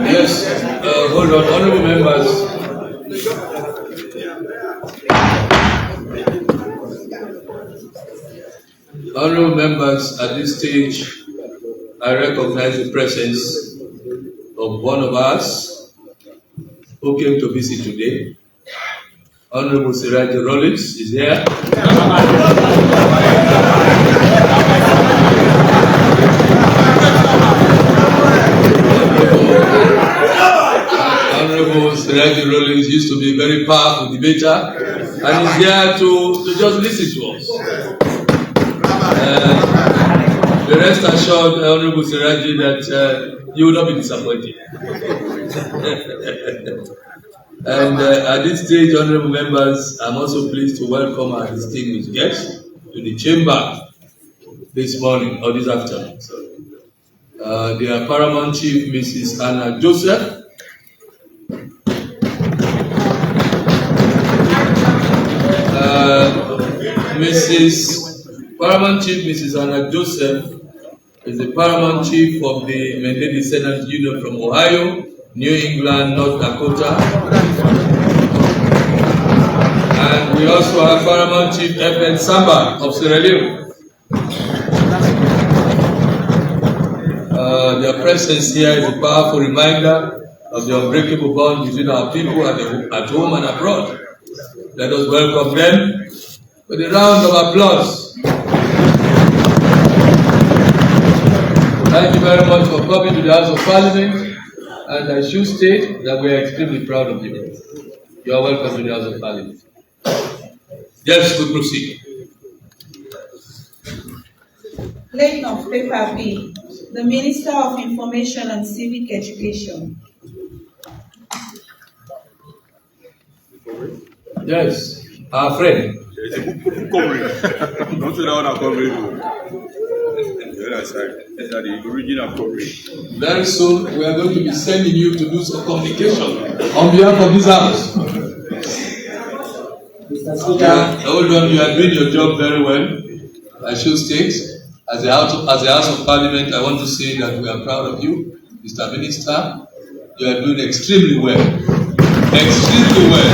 Yes, hold on, honorable members. Honorable members, at this stage, I recognize the presence of one of us who came to visit today. Honorable Siraji Rollins is here. Honorable Siraji Rollins used to be a very powerful debater and is here to just listen to us. Be rest assured, Honorable Siraji, that you will not be disappointed. And at this stage, honorable members, I'm also pleased to welcome our distinguished guests to the chamber this morning or this afternoon. They are Paramount Chief Mrs. Anna Joseph, Paramount Chief Mrs. Anna Joseph is the Paramount Chief of the Menday Descendants Union from Ohio, New England, North Dakota. And we also have Paramount Chief F.N. Samba of Sierra Leone. Their presence here is a powerful reminder of the unbreakable bond between our people at home and abroad. Let us welcome them with a round of applause. Thank you very much for coming to the House of Parliament, and I should state that we are extremely proud of you. You are welcome to the House of Parliament. Yes, we proceed. Laying of paper B, the Minister of Information and Civic Education. Yes, our friend. Not the other covering. The other side. These are the original coverage. Very soon, we are going to be sending you to do some communication on behalf of this house. Hold on, you are doing your job very well. I should state, as the House of Parliament, I want to say that we are proud of you, Mr. Minister. You are doing extremely well. Extremely well.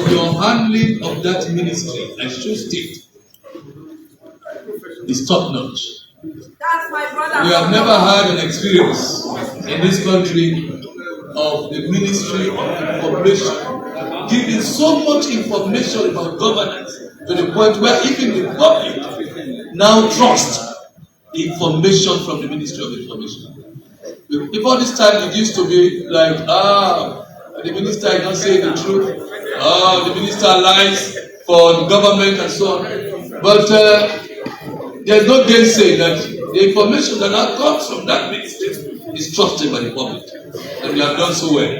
Your handling of that ministry, I should state, is top notch. That's my brother. We have never had an experience in this country of the Ministry of Information giving so much information about governance to the point where even the public now trust the information from the Ministry of Information. Before this time, it used to be like, the minister is not saying the truth. The minister lies for the government and so on. But there's no gainsaying that the information that now comes from that ministry is trusted by the public. And we have done so well.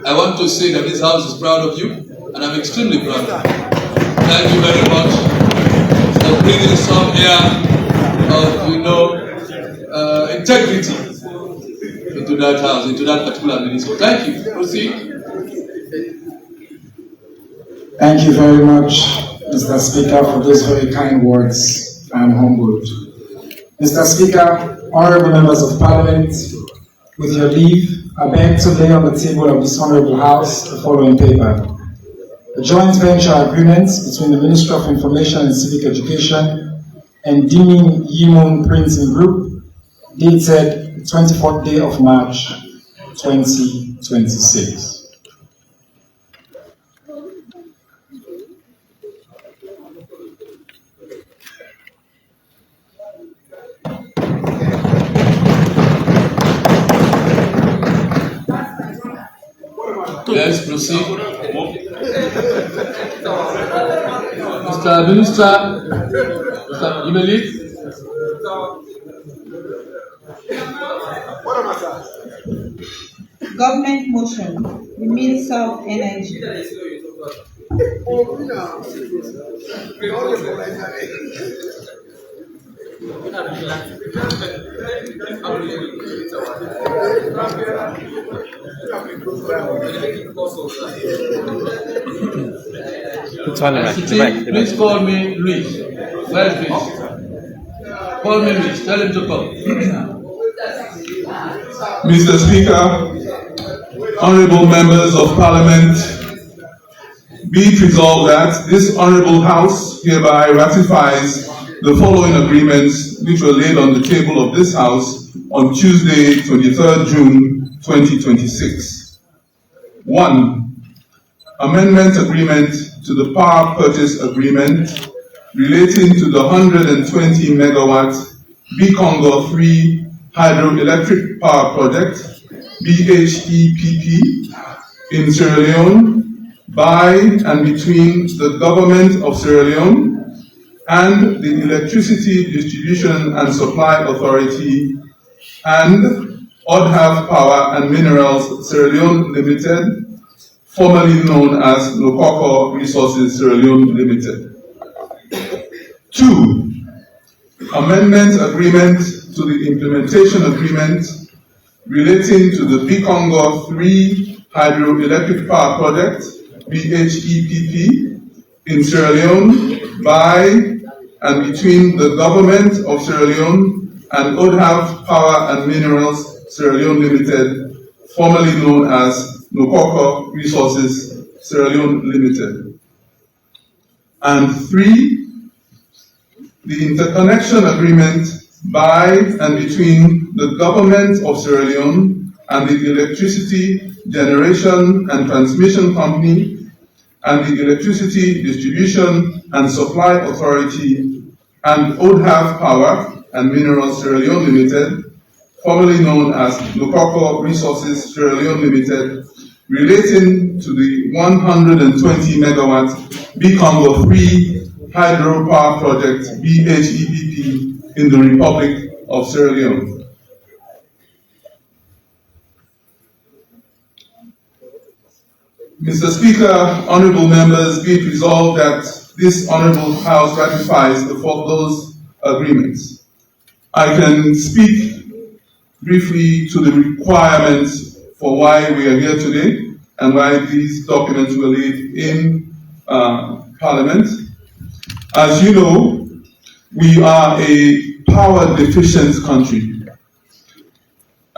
I want to say that this house is proud of you, and I'm extremely proud of you. Thank you very much for bringing some air of, integrity into that house, into that particular ministry. Thank you. Proceed. Thank you very much, Mr. Speaker, for those very kind words. I am humbled. Mr. Speaker, honorable members of Parliament, with your leave, I beg to lay on the table of this honorable House the following paper. A joint venture agreement between the Ministry of Information and Civic Education and Dimin Yimon Printing Group, dated the 24th day of March, 2026. Let's proceed. Mr. Minister, you may lead. Government motion, the Minister of Energy. Please call me Luis. Where is Luis? Call me Luis. Tell him to come. Mr. Speaker, honorable members of Parliament, be it resolved that this honorable House hereby ratifies the following agreements which were laid on the table of this House on Tuesday, 23rd June 2026. 1. Amendment agreement to the power purchase agreement relating to the 120 megawatt Bikongo 3 hydroelectric power project, BHEPP, in Sierra Leone by and between the government of Sierra Leone and the Electricity Distribution and Supply Authority and Odhav Power and Minerals Sierra Leone Limited, formerly known as Lokoko Resources Sierra Leone Limited. 2. Amendment agreement to the implementation agreement relating to the Bikongo 3 hydroelectric power project, BHEPP, in Sierra Leone by and between the government of Sierra Leone and Odhav Power and Minerals Sierra Leone Limited, formerly known as Lokoko Resources Sierra Leone Limited. And 3. The interconnection agreement by and between the government of Sierra Leone and the Electricity Generation and Transmission Company and the Electricity Distribution and Supply Authority and Odhav Power and Minerals Sierra Leone Limited, formerly known as Lokoko Resources Sierra Leone Limited, relating to the 120 megawatt Bikongo 3 hydropower project, BHEPP, in the Republic of Sierra Leone. Mr. Speaker, honorable members, be it resolved that this honorable House ratifies the foregoing agreements. I can speak briefly to the requirements for why we are here today and why these documents were laid in Parliament. As you know, we are a power deficient country,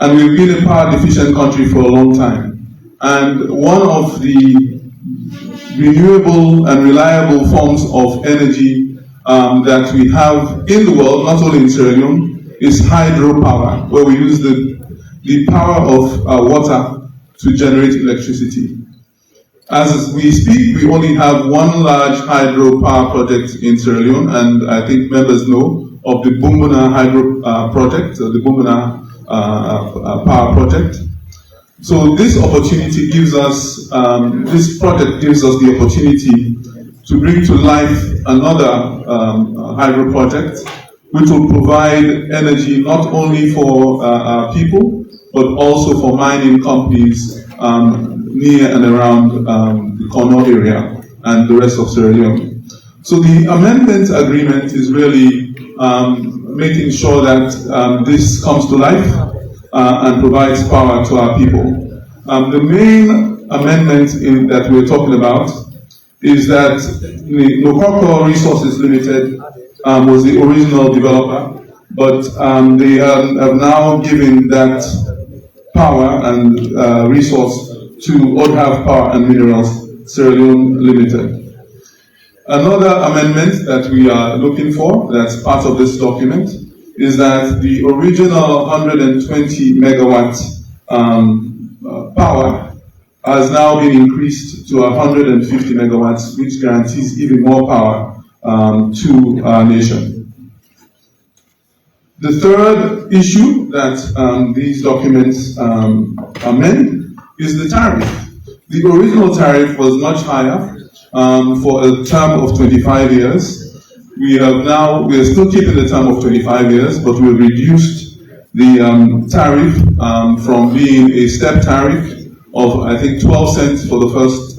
and we've been a power deficient country for a long time. And one of the renewable and reliable forms of energy that we have in the world, not only in Sierra Leone, is hydropower, where we use the power of water to generate electricity. As we speak, we only have one large hydropower project in Sierra Leone, and I think members know of the Bumbuna hydro project, the Bumbuna power project. So this opportunity gives us, this project gives us the opportunity to bring to life another hydro project, which will provide energy not only for people, but also for mining companies near and around the Kono area and the rest of Sierra Leone. So the amendment agreement is really making sure that this comes to life and provides power to our people. The main amendment that we're talking about is that the Lokoko Resources Limited was the original developer, but they have now given that power and resource to Odhav Power and Minerals Sierra Leone Limited. Another amendment that we are looking for, that's part of this document, is that the original 120 megawatt power has now been increased to 150 megawatts, which guarantees even more power to our nation. The third issue that these documents amend is the tariff. The original tariff was much higher for a term of 25 years. We are still keeping the term of 25 years, but we've reduced the tariff from being a step tariff of, I think, 12 cents for the first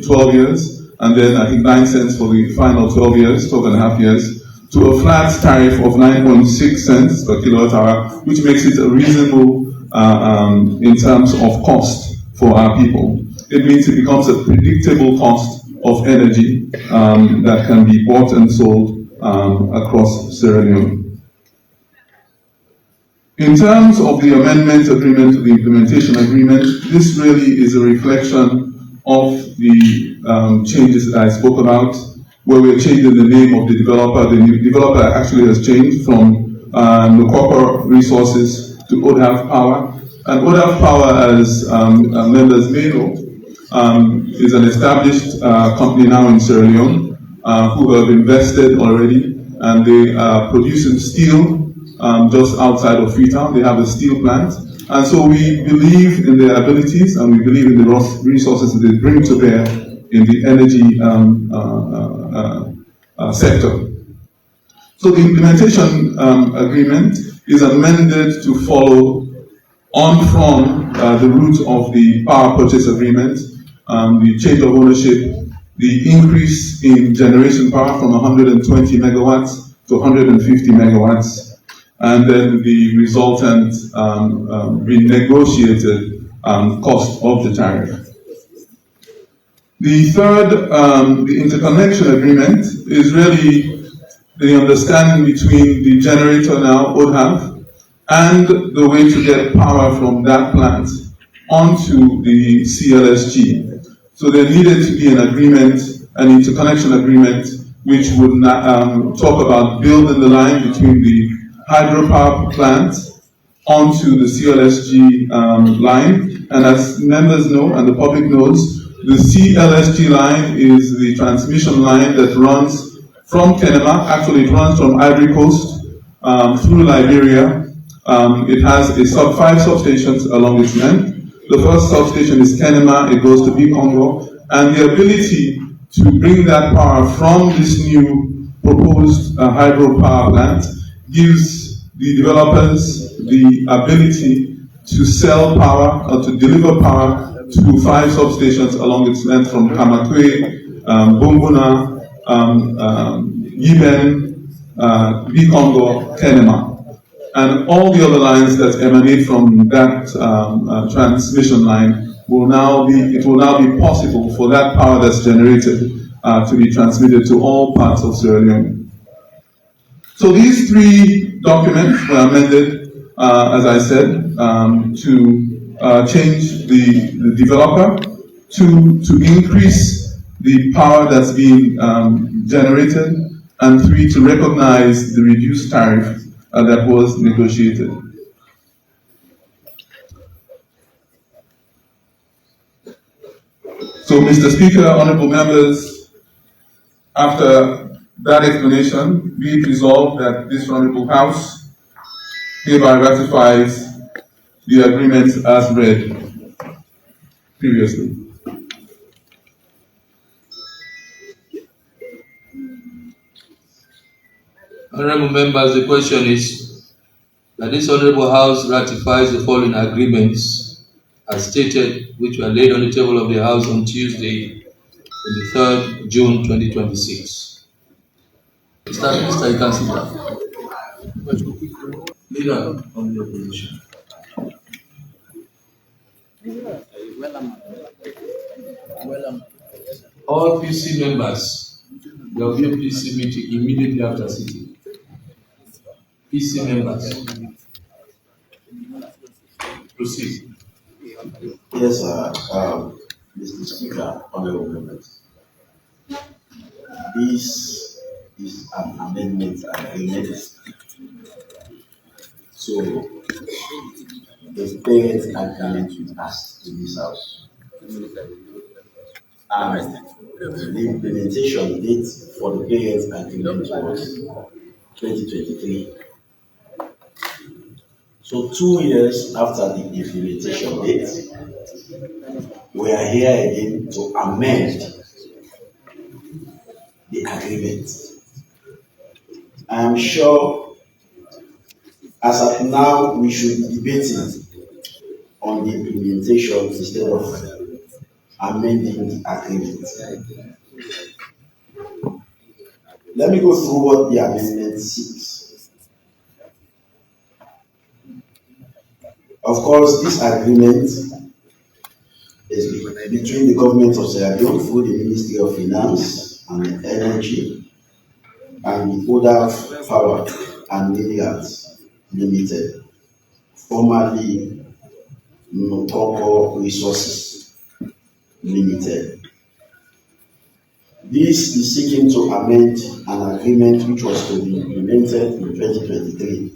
12 years, and then I think 9 cents for the final 12 and a half years, to a flat tariff of 9.6 cents per kilowatt hour, which makes it reasonable in terms of cost for our people. It means it becomes a predictable cost of energy that can be bought and sold across Sierra Leone. In terms of the amendment agreement to the implementation agreement, this really is a reflection of the changes that I spoke about, where we're changing the name of the developer. The developer actually has changed from Nukoko Resources to ODAF Power. And ODAF Power, as members may know, is an established company now in Sierra Leone who have invested already, and they are producing steel just outside of Freetown. They have a steel plant. And so we believe in their abilities, and we believe in the resources that they bring to bear in the energy sector. So the implementation agreement is amended to follow on from the route of the power purchase agreement, the change of ownership, the increase in generation power from 120 megawatts to 150 megawatts, and then the resultant renegotiated cost of the tariff. The third, the interconnection agreement, is really the understanding between the generator now, ODHAV, and the way to get power from that plant onto the CLSG. So there needed to be an agreement, an interconnection agreement, which would talk about building the line between the hydropower plant onto the CLSG line. And as members know, and the public knows, the CLSG line is the transmission line that runs from Kenema. Actually, it runs from Ivory Coast through Liberia. It has 5 substations along its length. The first substation is Kenema, it goes to Congo, and the ability to bring that power from this new proposed hydropower plant gives the developers the ability to sell power or to deliver power to 5 substations along its length from Kamakwe, Bumbuna, Yiben, Congo, Kenema. And all the other lines that emanate from that transmission line will now be possible for that power that's generated to be transmitted to all parts of Sierra Leone. So these 3 documents were amended, as I said, to change the developer, to increase the power that's being generated, and 3, to recognize the reduced tariff that was negotiated. So, Mr. Speaker, honorable members, after that explanation, be it resolved that this honorable House hereby ratifies the agreement as read previously. Honorable members, the question is that this Honorable House ratifies the following agreements as stated, which were laid on the table of the House on Tuesday, 23rd June 2026. Mr. you can sit down. Leader on the opposition. All PC members, there will be a PC meeting immediately after sitting. PC members, proceed. Yes, Mr. Speaker, honorable members. This is an amendment agreement. So, the parents agreement with us in this house. And the implementation date for the parents agreement was 2023. So 2 years after the implementation date, we are here again to amend the agreement. I am sure as at now we should be debating on the implementation instead of amending the agreement. Let me go through what the amendment seeks. Of course, this agreement is between the government of Sierra Leone through the Ministry of Finance and Energy and the Other Power and Minerals Limited, formerly Notoko Resources Limited. This is seeking to amend an agreement which was to be implemented in 2023.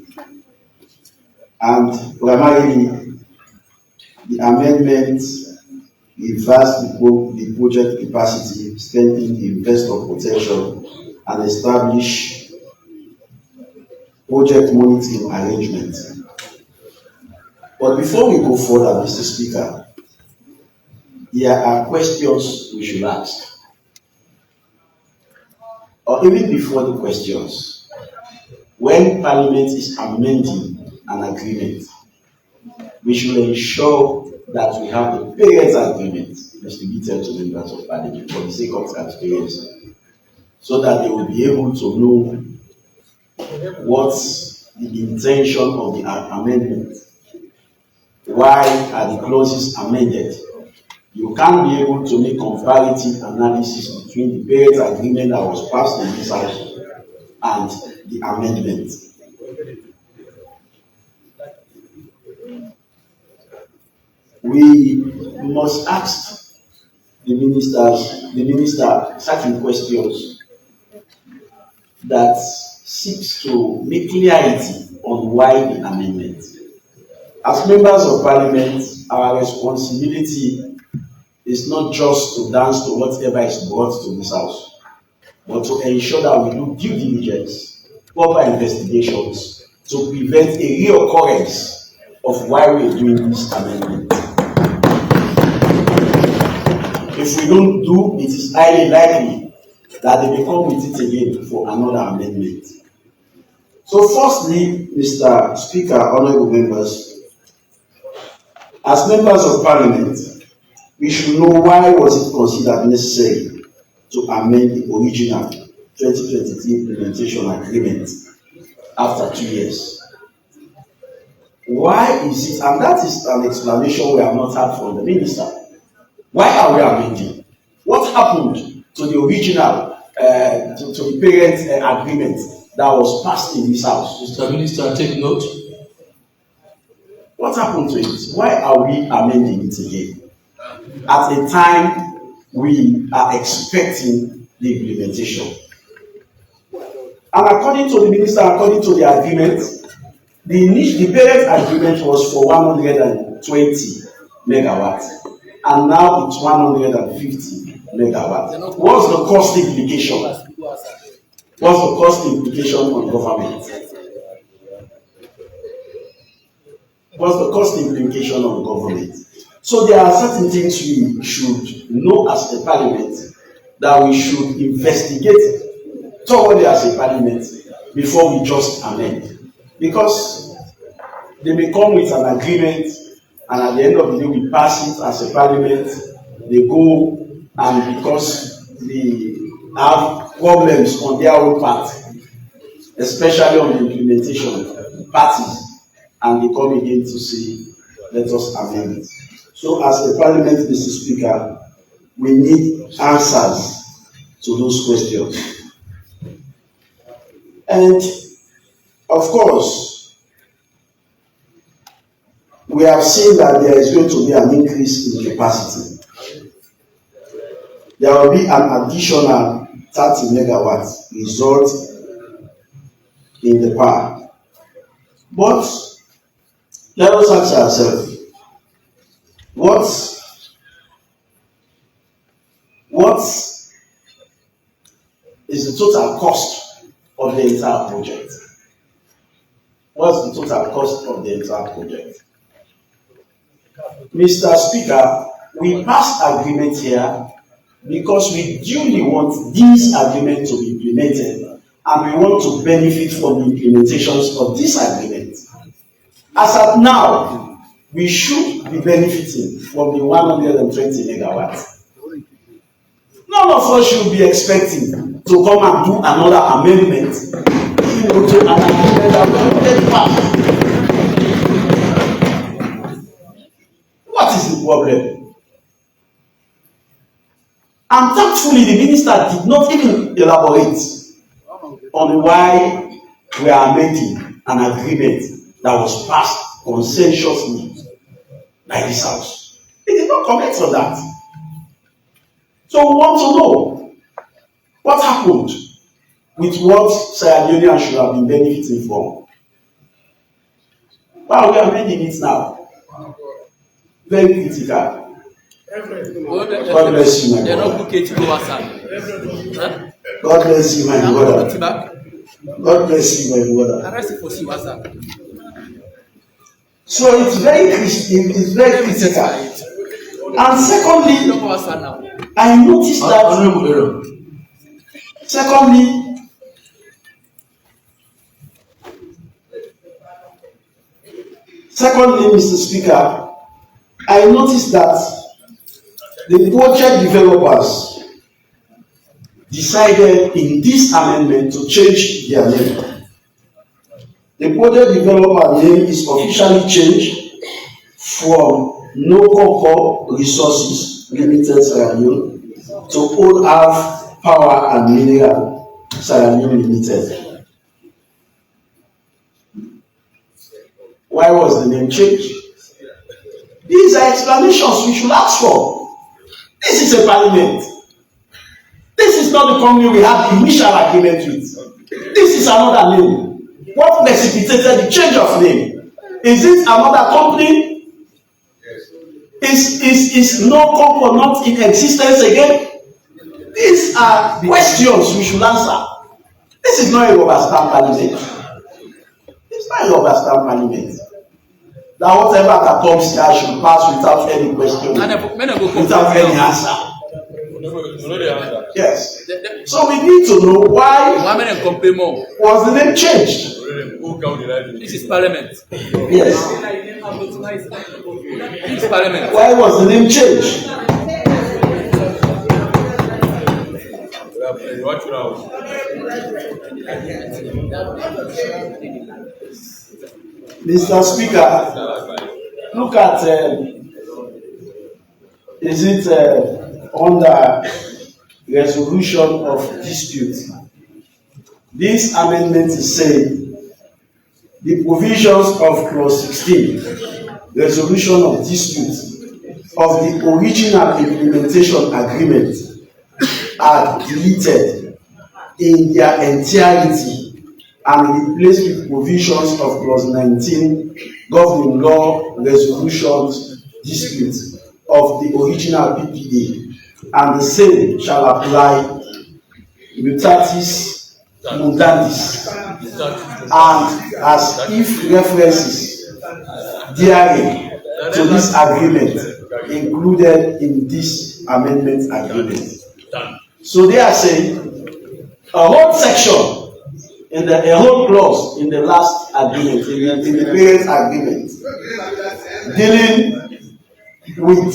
And primarily, the amendment reversed the project capacity, strengthen the investor protection, and establish project monitoring arrangement. But before we go further, Mr. Speaker, there are questions we should ask. Or even before the questions, when Parliament is amending an agreement, we should ensure that we have the parents' agreement distributed to members of Parliament for the sake of transparency, so that they will be able to know what's the intention of the amendment. Why are the clauses amended? You can't be able to make comparative analysis between the parent agreement that was passed in this House and the amendment. We must ask the minister certain questions that seeks to make clarity on why the amendment. As members of Parliament, our responsibility is not just to dance to whatever is brought to this House, but to ensure that we do due diligence, proper investigations to prevent a reoccurrence of why we are doing this amendment. If we don't do, it is highly likely that they may come with it again for another amendment. So firstly, Mr. Speaker, honorable members, as members of Parliament, we should know why was it considered necessary to amend the original 2023 implementation agreement after 2 years. Why is it, and that is an explanation we have not had from the minister. Why are we amending? What happened to the original, to the parent agreement that was passed in this House? Mr. Minister, take note. What happened to it? Why are we amending it again? At a time we are expecting the implementation. And according to the minister, according to the agreement, the parent agreement was for 120 megawatts, and now it's 150 megawatts. What's the cost implication? What's the cost implication on government? What's the cost implication on government? So there are certain things we should know as a Parliament that we should investigate thoroughly as a Parliament before we just amend. Because they may come with an agreement, and at the end of the day we pass it as a Parliament, they go, and because they have problems on their own part, especially on the implementation parties, and they come again to say, let us amend it. So as a Parliament, Mr. Speaker, we need answers to those questions. And of course, we have seen that there is going to be an increase in capacity. There will be an additional 30 megawatts result in the power. But let us ask ourselves, what is the total cost of the entire project? What's the total cost of the entire project? Mr. Speaker, we passed agreement here because we duly want this agreement to be implemented, and we want to benefit from the implementations of this agreement. As at now, we should be benefiting from the 120 megawatts. None of us should be expecting to come and do another amendment, to an agreement that we already passed. What is the problem? And thankfully, the minister did not even elaborate on why we are making an agreement that was passed consensuously by this house. He did not comment on that. So we want to know what happened with what Sierra Leone should have been benefiting from. Why are we amending it now? Very critical. God bless you, my brother. God bless you, my brother. God bless you, my brother. So it's very critical. And secondly, I noticed that. Secondly, Mr. Speaker, I noticed that the project developers decided in this amendment to change their name. The project developer name is officially changed from No Concord Resources Limited Sierra Leone to Old Half Power and Mineral Sierra Leone Limited. Why was the name changed? These are explanations we should ask for. This is a parliament. This is not the company we had the initial agreement with. This is another name. What precipitated the change of name? Is it another company? Is no company not in existence again? These are questions we should answer. This is not a rubber stamp parliament. It's not a rubber stamp parliament. That whatever that comes here should pass without any question, without any answer. Yes. So we need to know why was the name changed. This is parliament. Yes. This is parliament. Why was the name changed? Mr. Speaker, look at is it under resolution of dispute? This amendment is saying the provisions of clause 16, resolution of dispute of the original implementation agreement are deleted in their entirety and replaced with provisions of clause 19 governing law resolutions dispute of the original PPA, and the same shall apply mutatis mutandis, and as if references therein to this agreement included in this amendment agreement. So they are saying a whole section in a whole clause in the last agreement, in the parent agreement, dealing with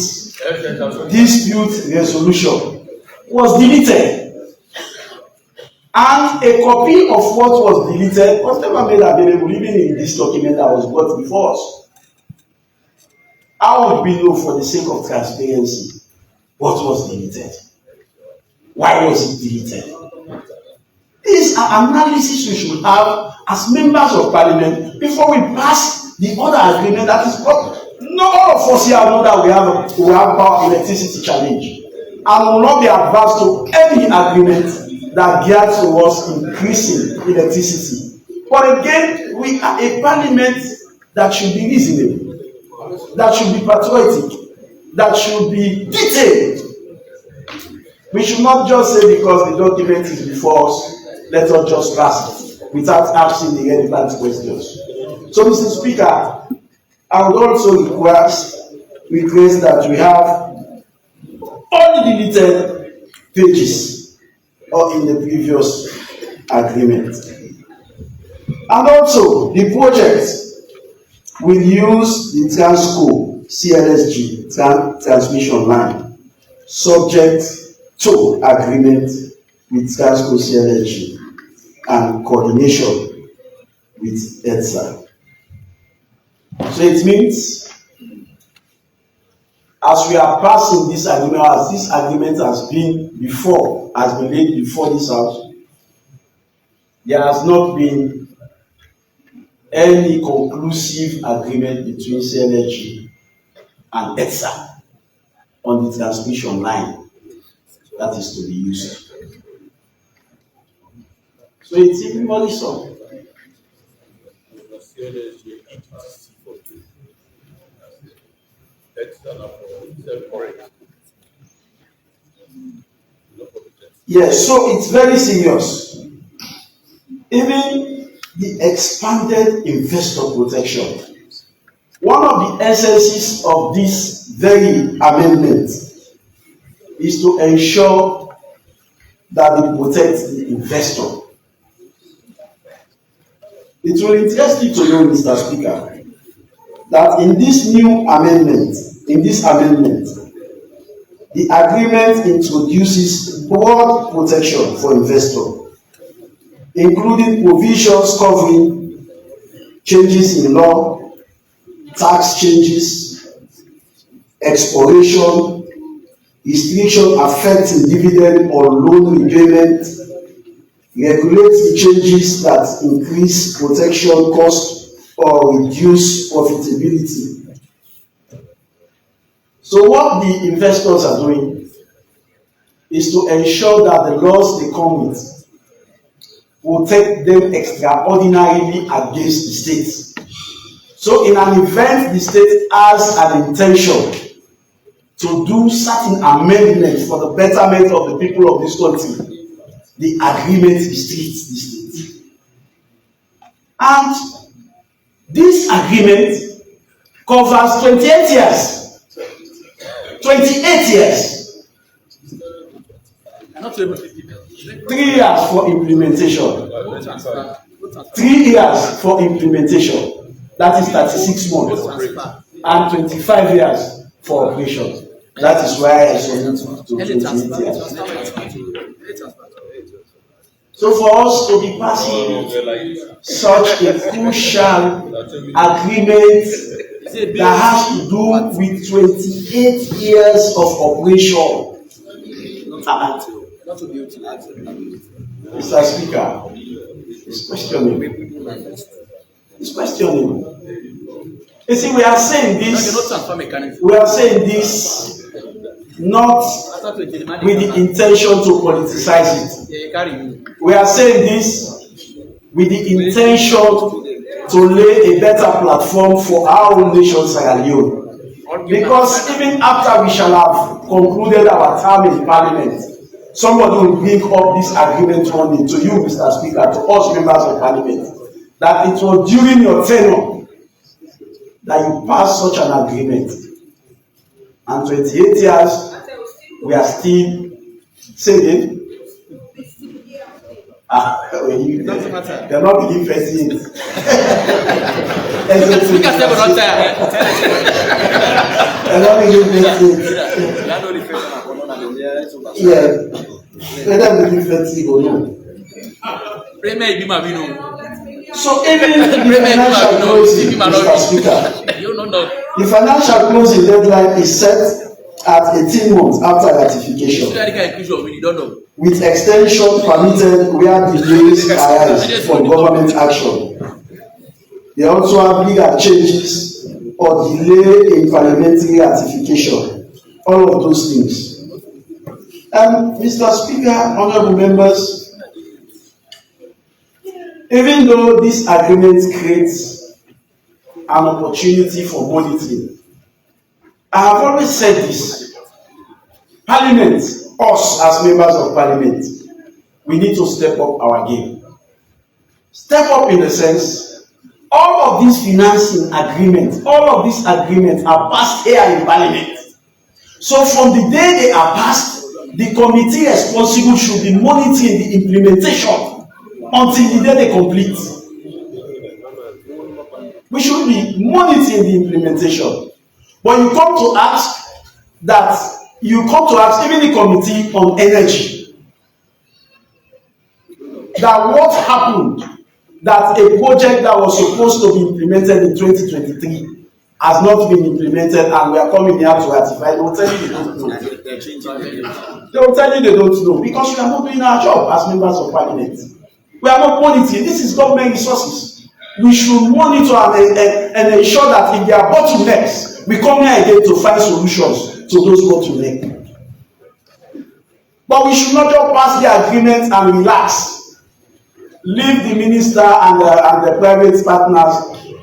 dispute resolution was deleted, and a copy of what was deleted was never made available even in this document that was brought before us. How would we know, for the sake of transparency, what was deleted? Why was it deleted? These are analysis we should have as members of parliament before we pass the other agreement that is brought. No, all of us here know that we have power electricity challenge, and will not be advanced to any agreement that gears towards increasing electricity. But again, we are a parliament that should be reasonable, that should be patriotic, that should be detailed. We should not just say because the document is before us, let us just pass it without asking the relevant questions. So, Mr. Speaker, I would also request that we have only deleted pages or in the previous agreement. And also, the project will use the Transco CLSG transmission line, subject to agreement with Transco CLSG and coordination with EDSA. So it means, as we are passing this agreement, as this agreement has been laid before this house, there has not been any conclusive agreement between CLSG and EDSA on the transmission line that is to be used. So it's even more so. Yes, so it's very serious. Even the expanded investor protection. One of the essences of this very amendment is to ensure that it protects the investor. It will interest you to know, Mr. Speaker, that in this amendment, the agreement introduces broad protection for investors, including provisions covering changes in law, tax changes, expiration, restriction affecting dividend or loan repayment, regulatory changes that increase protection costs or reduce profitability. So what the investors are doing is to ensure that the laws they come with protect them extraordinarily against the state. So in an event the state has an intention to do certain amendments for the betterment of the people of this country, the agreement restricts the state. And this agreement covers 28 years. 28 years. 3 years for implementation. 3 years for implementation. That is 36 months. And 25 years for operation. That is why I said it to 28 years. So for us to be passing such a crucial agreement that has to do with 28 years of operation. Mr. Speaker, it's questioning. It's questioning. You see, we are saying this not with the intention to politicize it. We are saying this with the intention to lay a better platform for our own nation, Sierra Leone. Because even after we shall have concluded our term in Parliament, somebody will bring up this agreement one day to you, Mr. Speaker, to us members of Parliament, that it was during your tenure that you passed such an agreement. And 28 years, we are still saying, they're not being interested. They're not being interested or no. So even the financial closing, Mr. Speaker, the financial closing deadline is set at 18 months after ratification, with extension permitted where delays arise from government action. They also have legal changes or delay in parliamentary ratification, all of those things. Mr. Speaker, honorable members, even though this agreement creates an opportunity for monitoring, I have always said this: Parliament, us as members of Parliament, we need to step up our game. Step up in the sense all of these financing agreements, all of these agreements are passed here in Parliament. So from the day they are passed, the committee responsible should be monitoring the implementation until the day they complete. We should be monitoring the implementation. But you come to ask even the committee on energy, that what happened, that a project that was supposed to be implemented in 2023 has not been implemented, and we are coming here to ratify. They will tell you they don't know. They will tell you they don't know because we are not doing our job as members of Parliament. We are not monitoring. This is government resources. We should monitor and ensure that if there are bottlenecks, we come here again to find solutions to those bottlenecks. But we should not just pass the agreement and relax. Leave the minister and the private partners,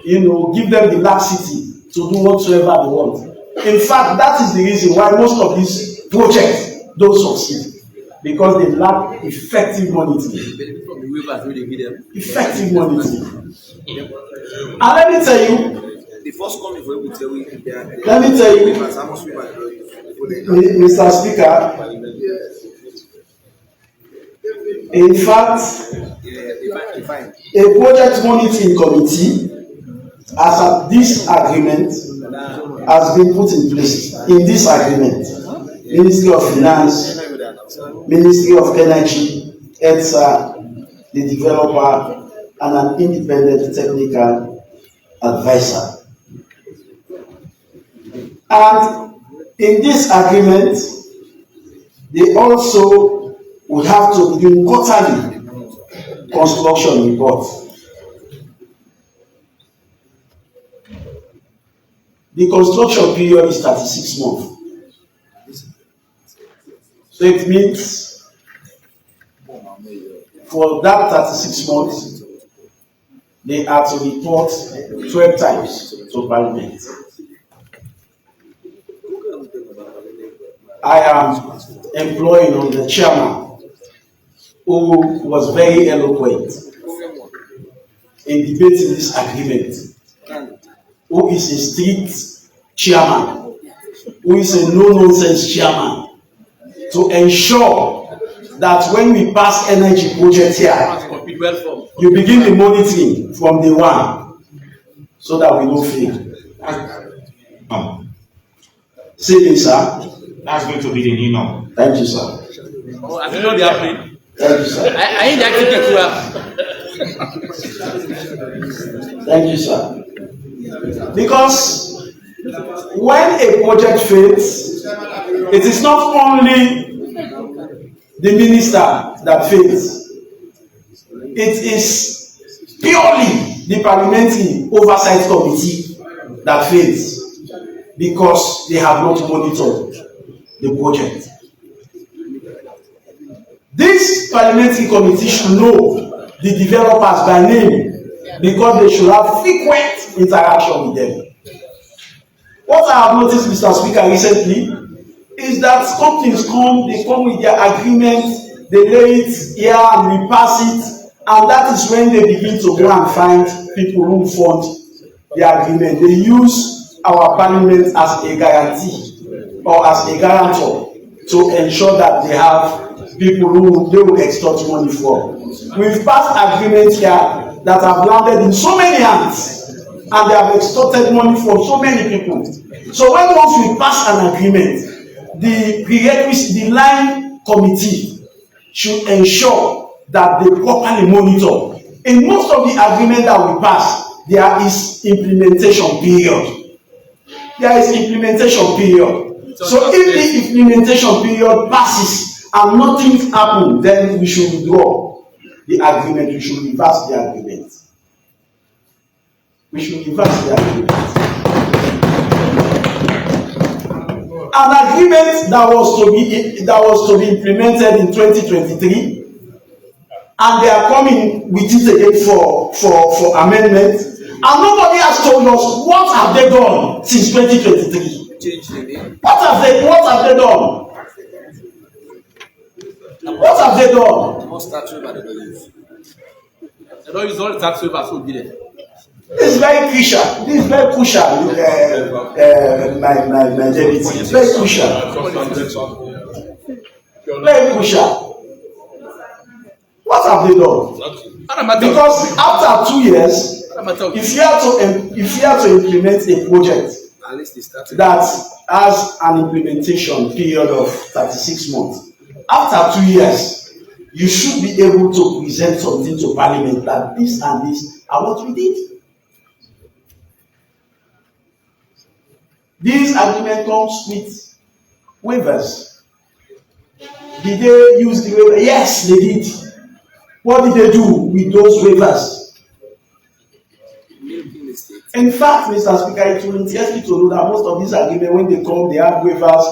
give them the laxity to do whatsoever they want. In fact, that is the reason why most of these projects don't succeed, because they lack effective monitoring. Effective monitoring. And let me tell you, Mr. Speaker, in fact, a project monitoring committee, as this agreement has been put in place, in this agreement, Ministry of Finance, Ministry of Energy, ETSA, the developer, and an independent technical advisor. And in this agreement, they also would have to do quarterly construction report. The construction period is 36 months. So it means for that 36 months, they are to report 12 times to Parliament. I am employing on the chairman, who was very eloquent in debating this agreement, who is a strict chairman, who is a no-nonsense chairman, to ensure that when we pass energy project here, you begin the monitoring from day one, so that we don't fail. Say this, sir. That's going to be the new norm. Thank you, sir. Oh, I know they are free. Thank you, sir. I need that ticket. Thank you, sir. Because when a project fails, it is not only the minister that fails. It is purely the parliamentary oversight committee that fails, because they have not monitored the project. This parliamentary committee should know the developers by name, because they should have frequent interaction with them. What I have noticed, Mr. Speaker, recently is that companies come with their agreement, they lay it here and we pass it, and that is when they begin to go and find people who fund the agreement. They use our parliament as a guarantee or as a guarantor to ensure that they have people who they will extort money from. We've passed agreements here that have landed in so many hands, and they have extorted money from so many people. So once we pass an agreement, the line committee should ensure that they properly monitor. In most of the agreement that we pass, there is implementation period. There is implementation period. So if the implementation period passes and nothing happens, then we should withdraw the agreement. We should reverse the agreement. We should reverse the agreement. An agreement that was to be implemented in 2023, and they are coming with it again for amendment, and nobody has told us what have they done since 2023. What have they done? What have they done? They don't use all the tax waivers, so be there. This is very crucial. This is very crucial. My deputy. It's very crucial. Very crucial. What have they done? Because after 2 years, if you have to implement a project that has an implementation period of 36 months, after 2 years, you should be able to present something to Parliament that this and this are what we did. This agreement comes with waivers. Did they use the waiver? Yes, they did. What did they do with those waivers? In fact, Mr. Speaker, it will interest me to know that most of these agreements, when they come, they have waivers.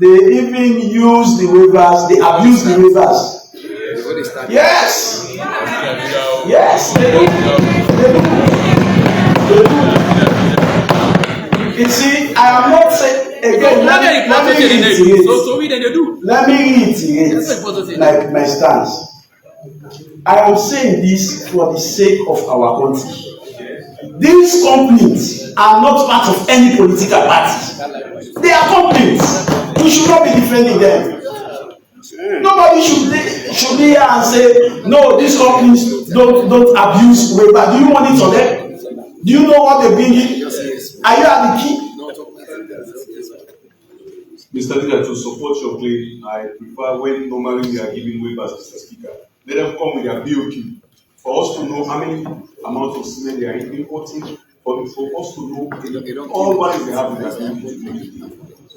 They even use the waivers, they abuse the waivers. Yes. Yes, they do. You see, I am not saying again. Let me reiterate my stance. I am saying this for the sake of our country. These companies are not part of any political party. They are companies. We should not be defending them. Nobody should be here and say, no, these companies don't abuse waiver. Do you monitor them? Do you know what they bring in? Are you at the key? Mr. Leader, to support your claim, I prefer when normally we are giving waivers, Mr. Speaker, let them come with their BOQ for us to know how many amounts of cement they are importing, for us to know all what they have in their BOQ.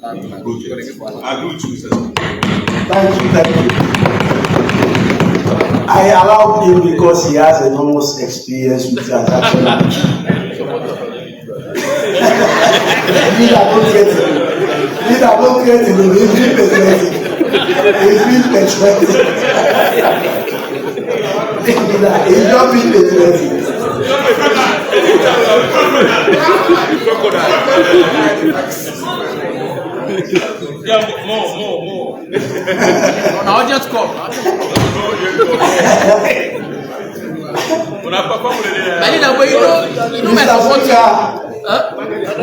I agree with you, Mr. Speaker. Thank you. I allowed him because he has enormous experience with transaction. Leader, don't get it. He's being patriotic. He's not being patriotic. More. I'll just come.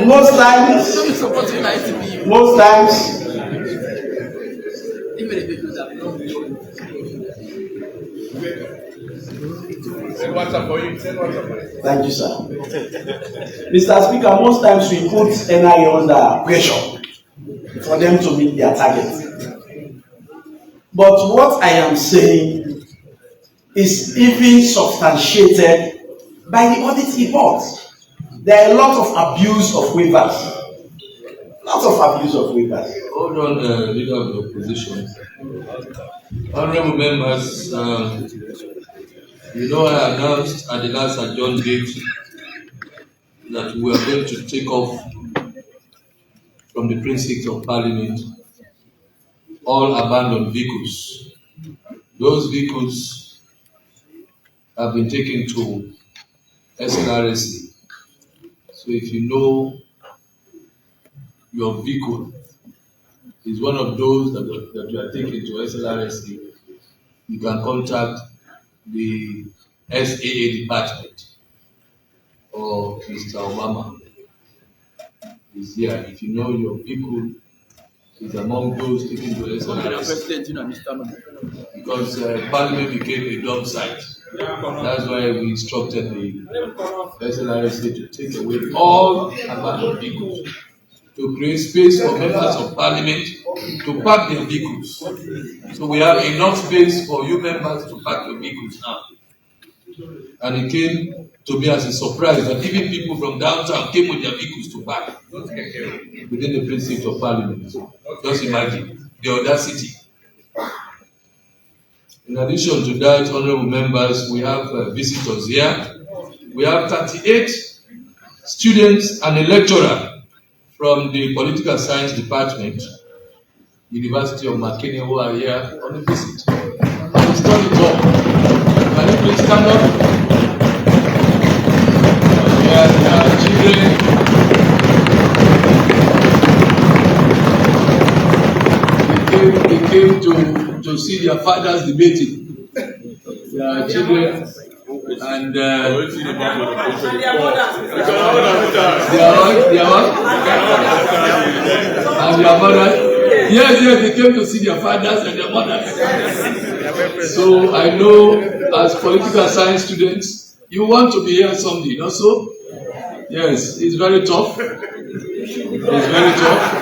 Most times, thank you, sir. Mr. Speaker, most times we put NIA under pressure for them to meet their target. But what I am saying is even substantiated by the audit report. There are a lot of abuse of waivers. Hold on, leader of the opposition. Honorable members, I announced at the last adjourned date that we are going to take off from the precincts of Parliament all abandoned vehicles. Those vehicles have been taken to SLRSC. So if you know your vehicle is one of those that you are taking to SLRSC, you can contact the SAA department or Mr. Obama is here. If you know your vehicle is among those taken to SLRSC, because Parliament became a dump site. That's why we instructed the SLRSC to take away all abandoned vehicles, to create space for members of Parliament to park their vehicles. So we have enough space for you members to park your vehicles now. And it came to me as a surprise that even people from downtown came with their vehicles to park within the precinct of Parliament. Just imagine the audacity. In addition to that, honorable members, we have visitors here. We have 38 students and a lecturer from the Political Science Department, University of McKinney, who are here on a visit. Please turn it up. Can you please stand up? Here are children. They came to see their fathers debating. There are children And Their mothers. Yes, they came to see their fathers and their mothers. So I know, as political science students, you want to be here someday, not so? Yes, it's very tough. It's very tough.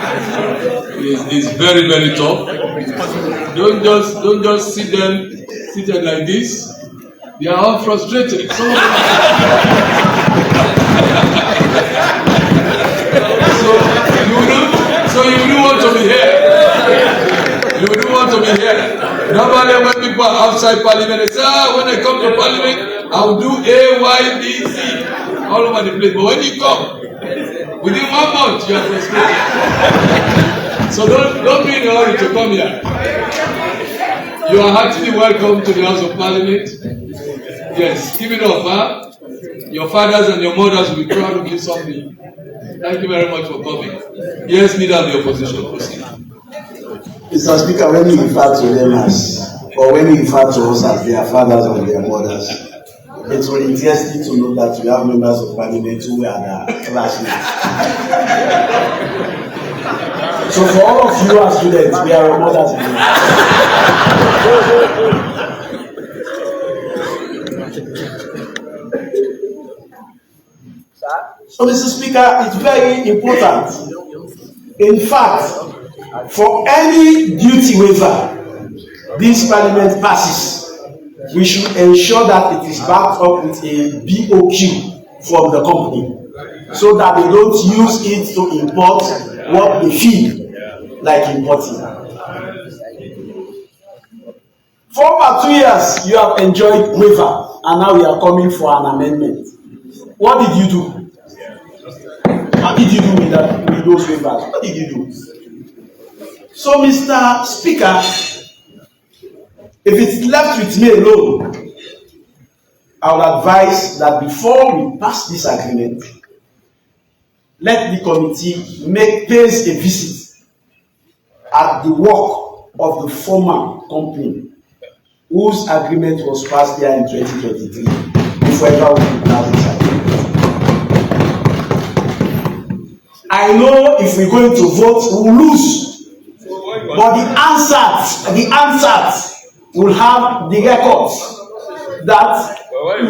It's very, very tough. Don't just see them seated like this. They are all frustrated. Some of them so you do want to be here. You do want to be here. Normally when people are outside parliament, they say, when I come to parliament, I'll do A, Y, B, C, all over the place. But when you come, within 1 month, you are frustrated. So don't be in a hurry to come here. You are heartily welcome to the House of Parliament. Yes, give it up, huh? Your fathers and your mothers will be proud of you someday. Thank you very much for coming. Yes, leader of the opposition, proceed. Mr. Speaker, when you refer to them as, or when you refer to us as their fathers and their mothers, it will interest you to know that we have members of parliament who are their classmates. So for all of you as students, we are your mothers. So, Mr. Speaker, it's very important. In fact, for any duty waiver this parliament passes, we should ensure that it is backed up with a BOQ from the company, so that they don't use it to import what they feel like importing. For over 2 years, you have enjoyed waiver, and now we are coming for an amendment. What did you do? What did you do with those waivers? What did you do? So, Mr. Speaker, if it's left with me alone, I would advise that before we pass this agreement, let the committee pays a visit at the work of the former company whose agreement was passed there in 2023 before ever we pass this agreement. I know if we're going to vote, we'll lose. But the answers will have the records that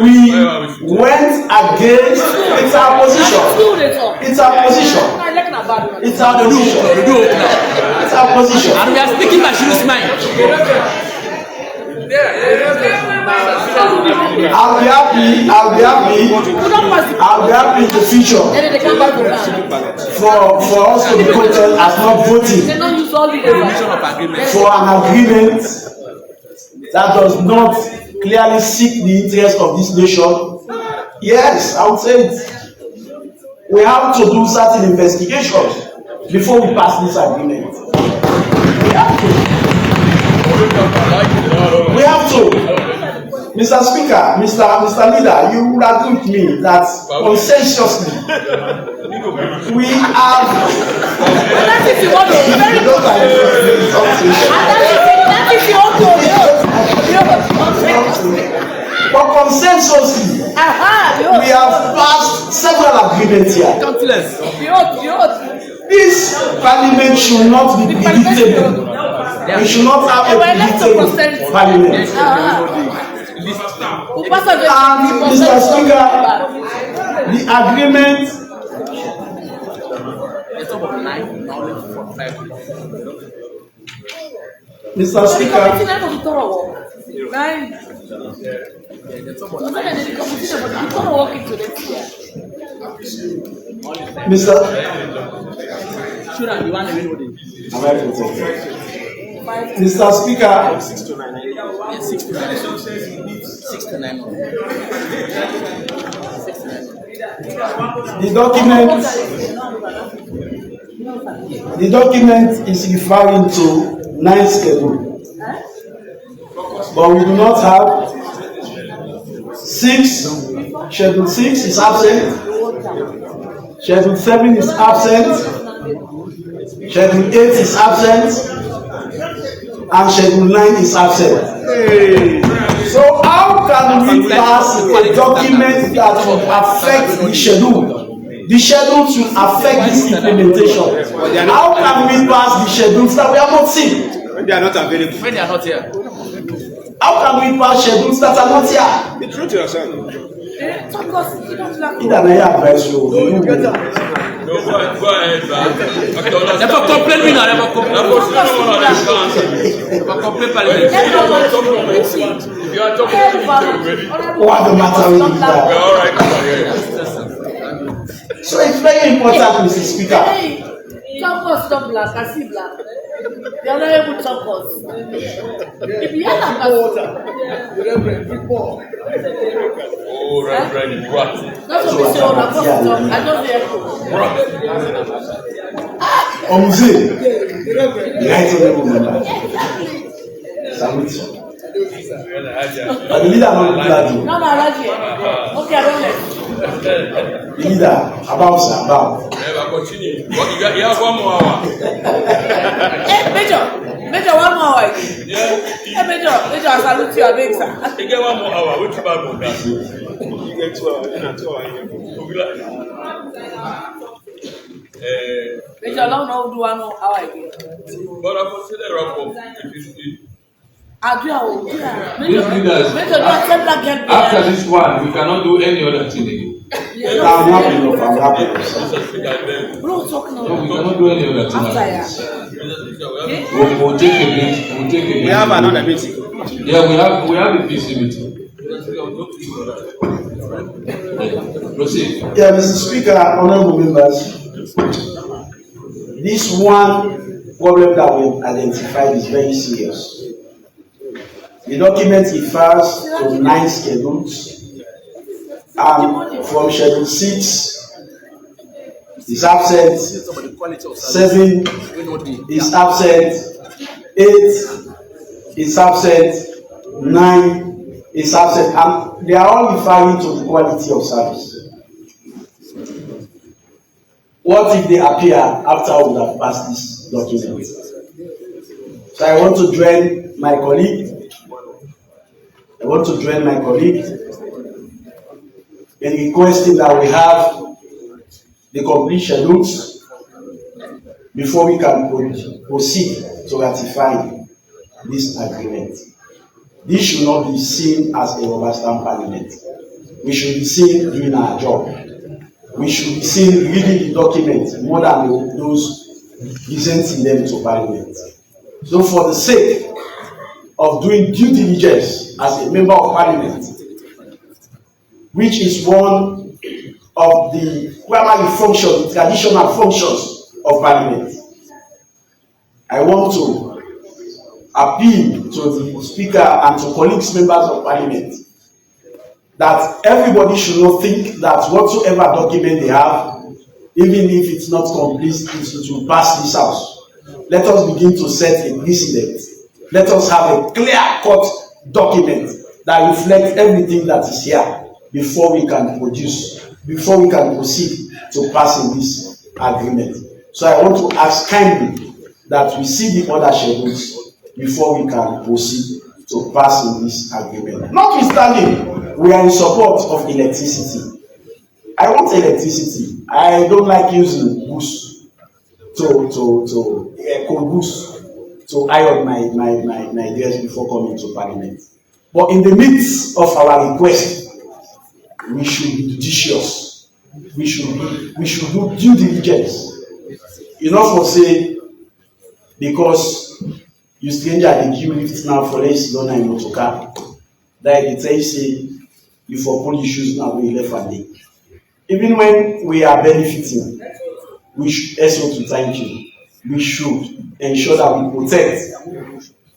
we went against. It's our position. It's our position. It's our position. It's our position. And we are speaking Bashiru's mind. I'll be happy in the future for us to be quoted as not voting for an agreement that does not clearly seek the interest of this nation. Yes, I would say it. We have to do certain investigations before we pass this agreement. We have to. Mr. Speaker, Mr. Leader, you would agree with me that consensuously we have. That is what but consensuously, we have passed several agreements here. This parliament should not be predictable. We should not have a predictable parliament. And Mr. Speaker, the agreement Mr. Speaker, Mr. Speaker, the document is referring to 9th schedule, but we do not have 6. Schedule 6 is absent. Schedule 7 is absent. Schedule 8 is absent. And Schedule 9 is absent. So how can we we pass a document that will affect the schedule? The schedules will affect this implementation. How can we pass the schedules that we have not seen? When they are not available. When they are not here. How can we pass schedules that are not here? The truth to yourself. Advise you. Go ahead, man. Never complain me now. Never complain. Never complain. If you are talking, what the matter with that? all right. So it's very important, Mr. Speaker. Chokos don't black, I see black. They are not able to chokos. If you have a Oh, Reverend, what? that's what we say on the post. I don't hear Omze, the right honorable member. Salute. The leader not glad. no, Raji. Okay, I don't let. The leader, about sir, about. Never continue. You have 1 more hour. Hey, Major, 1 more hour. Yeah. Hey, Major, I salute you, I beg, sir. You get 1 more hour. Which part of that? You get 2 hours. You're not 2 hours. Major, I don't know do 1 more hour again. But I consider wrap up. Major, do accept that get After this one, we cannot do any other thing again. I'm happy enough, I'm happy. Bro, talk now. No, we cannot do any other thing. After We'll take a break. We have another meeting. Yeah, we have a PC meeting. Proceed. Yeah, Mr. Speaker, honorable members, this one problem that we've identified is very serious. The document refers to 9 schedules, and from schedule 6 is absent, 7 is absent, 8 is absent, 9 is absent, and they are all referring to the quality of service. What if they appear after we have passed this document? So I want to join my colleague in requesting that we have the complete schedules before we can proceed to ratify this agreement. This should not be seen as a rubber stamp parliament. We should be seen doing our job. We should be seen reading the document more than those presenting them to parliament. So for the sake of doing due diligence as a member of parliament, which is one of the primary functions, traditional functions of parliament, I want to appeal to the speaker and to colleagues members of parliament that everybody should not think that whatsoever document they have, even if it's not complete, it will pass this house. Let us begin to set a precedent. Let us have a clear-cut document that reflects everything that is here before we can proceed to passing this agreement. So I want to ask kindly that we see the other schedules before we can proceed to passing this agreement. Notwithstanding, we are in support of electricity. I want electricity. I don't like using boost coal boost to iron my dress before coming to parliament. But in the midst of our request, we should be judicious. We should do due diligence. Enough for say, because you stranger the queue lift now for less than in motorcar. That they tell you say you for pull issues now we left and day. Even when we are benefiting, we should also to thank you. We should ensure that we protect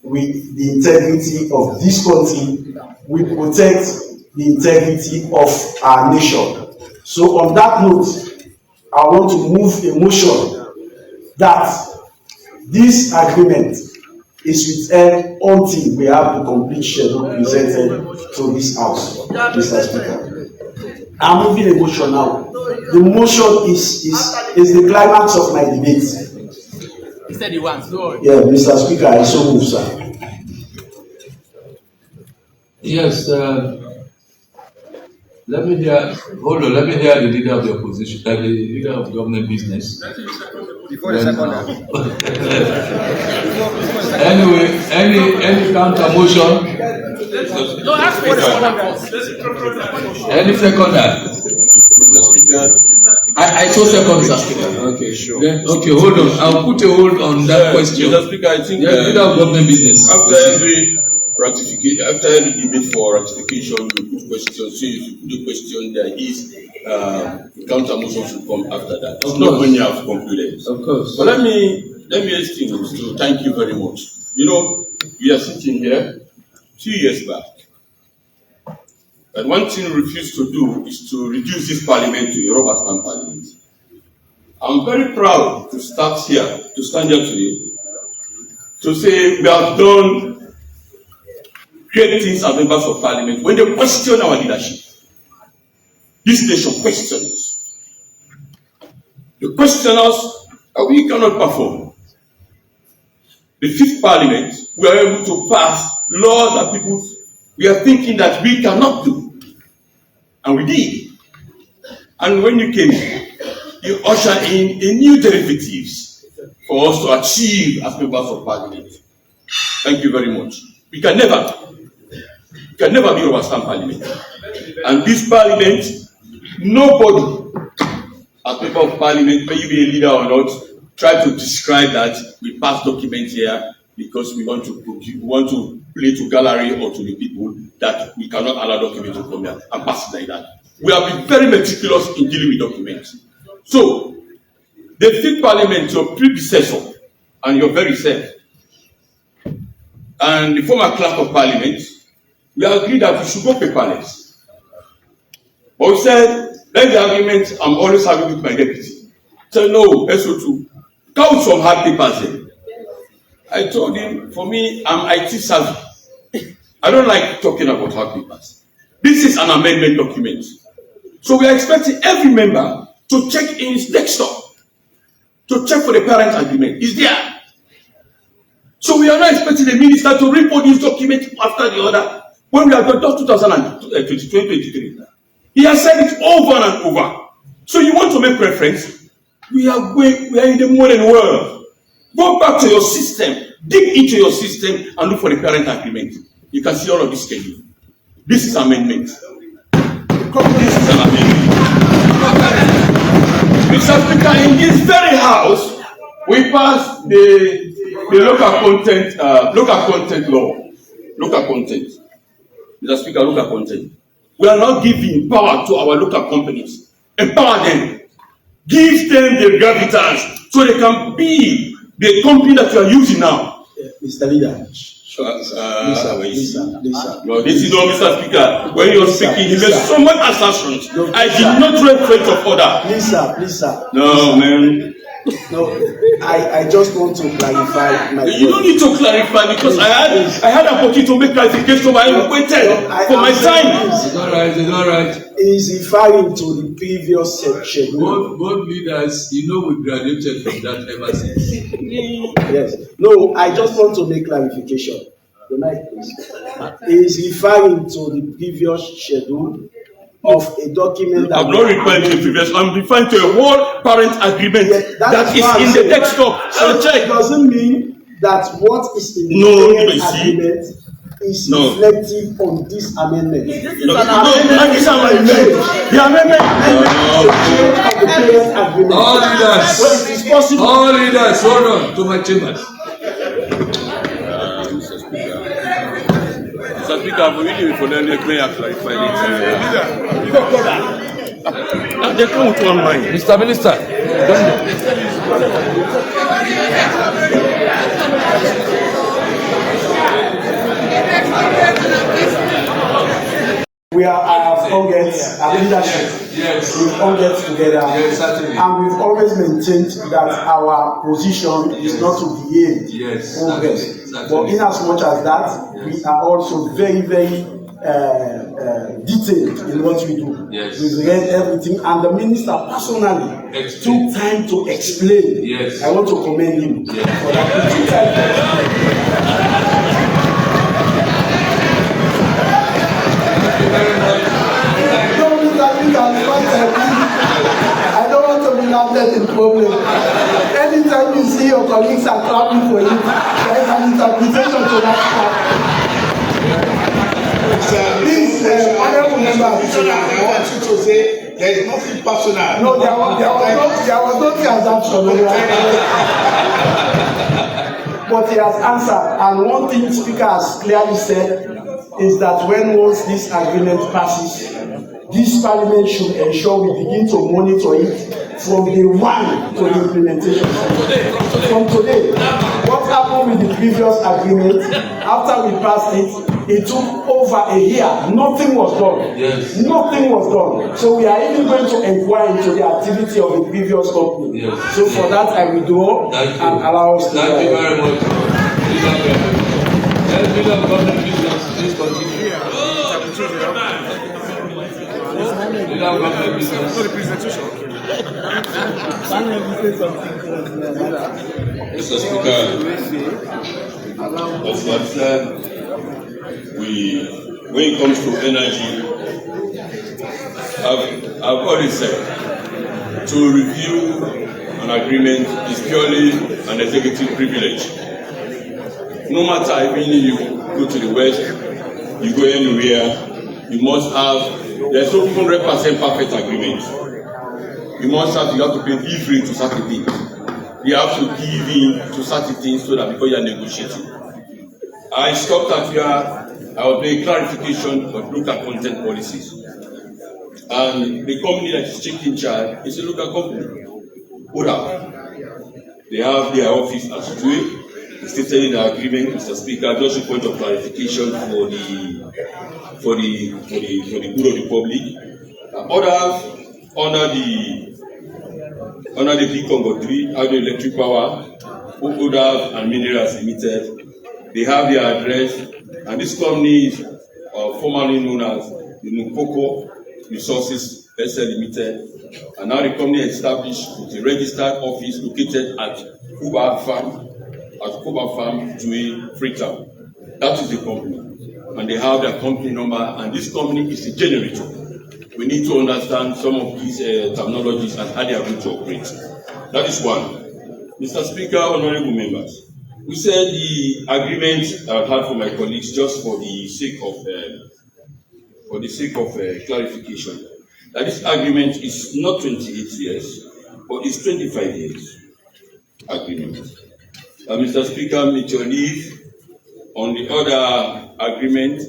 with the integrity of this country. We protect the integrity of our nation. So on that note, I want to move a motion that this agreement is withheld until we have the complete schedule presented to this house, Mr. Speaker. I'm moving a motion now. The motion is the climax of my debate. He said he wants. Yeah, Mr. Speaker, I so move, sir. Yes, Let me hear the leader of the opposition, the leader of government business. Before the second half. Anyway, any counter motion? No, ask for the second half. Any second half? Mr. Speaker. I saw second, Mr. Speaker. Okay, sure. Yeah, okay, hold on. I'll put a hold on that question. Mr. Speaker, I think Leader of government business. after every debate for ratification, you put questions. So if you put a question, there is counter motion should come after that. Of Not course. when you have concluded. Of course. But let me extend to thank you very much. You know, we are sitting here 2 years back. And one thing we refuse to do is to reduce this parliament to a rubber stamp parliament. I'm very proud to stand here today to say we have done great things as members of parliament when they question our leadership. This nation questions. They question us and we cannot perform. The fifth parliament, we are able to pass laws that people we are thinking that we cannot do. And we did. And when you came in, you ushered in a new derivatives for us to achieve as members of parliament. Thank you very much. We can never be rubber stamp parliament. And this parliament, nobody as member of parliament, may you be a leader or not, try to describe that we pass documents here because we want to play to gallery or to the people that we cannot allow documents to come here and pass it like that. We have been very meticulous in dealing with documents. So, the fifth parliament, your predecessor, and your very self, and the former clerk of parliament, we agreed that we should go paperless. But we said, let the argument I'm always having with my deputy. So no, SO2, count some hard papers there. I told him, for me, I'm IT savvy. I don't like talking about hard papers. This is an amendment document. So we are expecting every member to check in his desktop, to check for the parent agreement. It's there. So we are not expecting the minister to report this document after the other when we have got 2023. He has said it over and over. So you want to make reference? We are in the modern world. Go back to your system, dig into your system, and look for the parent agreement. You can see all of this schedule. This is amendment. This is an amendment. Mr. Speaker, in this very house, we passed the local content law. Local content. Mr. Speaker, local content. We are not giving power to our local companies. Empower them. Give them the gravitas so they can be the company that you are using now. Mr. Leader. Lisa. No, this is not Mr. Speaker. When you are speaking, you made so much assertions. No, I did not refer to order. Please, sir. No, man. No, I just want to clarify my You don't need to clarify because I had an opportunity to make clarification, but I waited for my time. It's all right. Is referring to the previous schedule. Both leaders, we graduated from that ever since. Yes. No, I just want to make clarification. The mic, please. Is referring to the previous schedule of a document that I'm not referring to the previous. I'm referring to a whole parent agreement that is in the desktop. So check. It doesn't mean that what is in the parent agreement is reflective on this amendment. This is an amendment. The amendment of the parent agreement. All leaders, So it is possible. all leaders, hold on to my chambers. Mr. Speaker, we really for them to clarify it. They come with one mind. Mr. Minister, We are our congregants, our leadership. Yes. We've all get together, Yes, certainly. and we've always maintained that our position is not to behave. Yes, Congress. certainly. But in as much as that, we are also very, very detailed in what we do. Yes. We've read everything, and the minister personally Explain. took time to explain. Yes. I want to commend him Yes. for that. He took time to explain. No, started a problem. Anytime you see your colleagues are clapping for you, there is an interpretation to that clap. Please, honorable members, I want you to say there is nothing personal. No, there was no transaction. But he has answered, and one thing the speaker has clearly said is that once this agreement passes, this parliament should ensure we begin to monitor it from the one to the implementation. From today, what happened with the previous agreement, after we passed it, it took over a year. Nothing was done. Yes. Nothing was done. So we are even going to inquire into the activity of the previous company. Yes. So for that, I will do and allow us to. Thank you very much. Let's build up government business. Please continue. Build up government business. Mr. Speaker, as I said, when it comes to energy, I've already said, to review an agreement is purely an executive privilege. No matter even if you go to the west, you go anywhere, you must have, there's no 100% perfect agreement. You have to pay free to certain things. You have to give in to certain things so that before you are negotiating. I stopped at here, I was doing clarification of local content policies. And the company that is taking charge is a local company. They have their office at Withdrew. It's stated in the agreement, Mr. Speaker, just a point of clarification for the good of the public. Others under the Big Congo 3, Hydroelectric Power, Odas and Minerals Limited, they have their address, and this company is formerly known as the Nukoko Resources SL Limited, and now the company established with a registered office located at Kuba Farm, doing Freetown. That is the company, and they have their company number, and this company is a generator. We need to understand some of these terminologies and how they are going to operate. That is one. Mr. Speaker, honorable members, we said the agreement I've had for my colleagues just for the sake of clarification, that this agreement is not 28 years, but it's 25 years agreement. Mr. Speaker, with your leave, on the other agreement,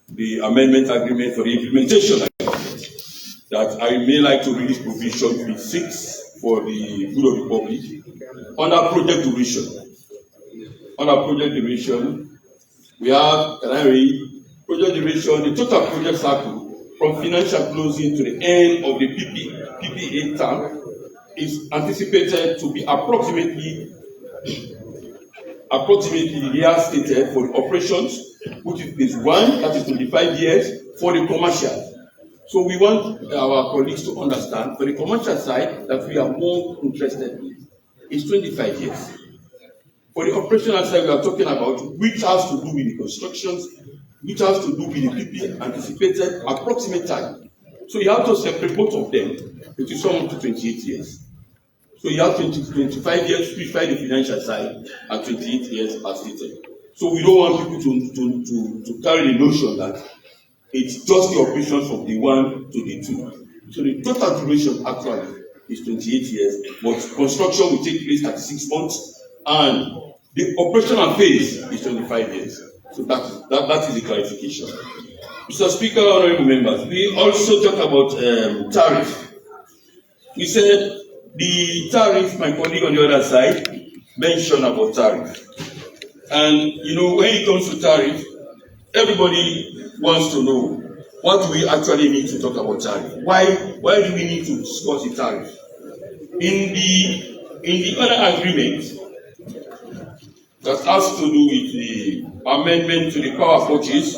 the amendment agreement for the implementation agreement, that I may like to read this provision with 6 for the good of the public. Under project duration, we have, can I read? Project duration, the total project cycle from financial closing to the end of the PPA term is anticipated to be approximately the year stated for the operations, which is 1, that is 25 years, for the commercial. So we want our colleagues to understand, for the commercial side, that we are more interested in is 25 years. For the operational side, we are talking about which has to do with the constructions, which has to do with the PP anticipated approximate time. So you have to separate both of them, which is sum to 28 years. So you have 25 years, which by the financial side, and 28 years as stated. So we don't want people to carry the notion that it's just the operations from the 1 to the 2. So the total duration actually is 28 years, but construction will take place at 6 months, and the operational phase is 25 years. So that is the clarification. Mr. Speaker, honorable members, we also talked about tariff. We said the tariff, my colleague on the other side mentioned about tariff. And when it comes to tariff, everybody wants to know, what do we actually need to talk about tariff? Why do we need to discuss the tariff? In the other agreement that has to do with the amendment to the power purchase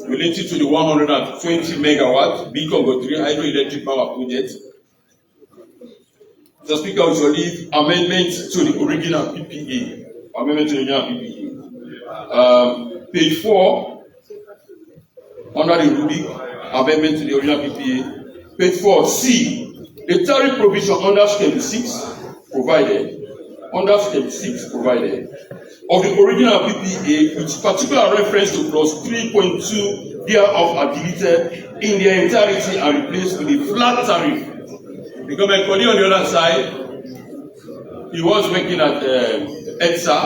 related to the 120 megawatt Big Congo 3 hydroelectric power project, the Speaker, with your leave, amendment to the original PPA. Page 4, under the rubric, amendment to the original PPA. Page 4, C, The tariff provision under Schedule 6 provided, of the original PPA with particular reference to clause 3.2 thereof are deleted in their entirety and replaced with a flat tariff. Because my colleague on the other side, he was working at EDSA,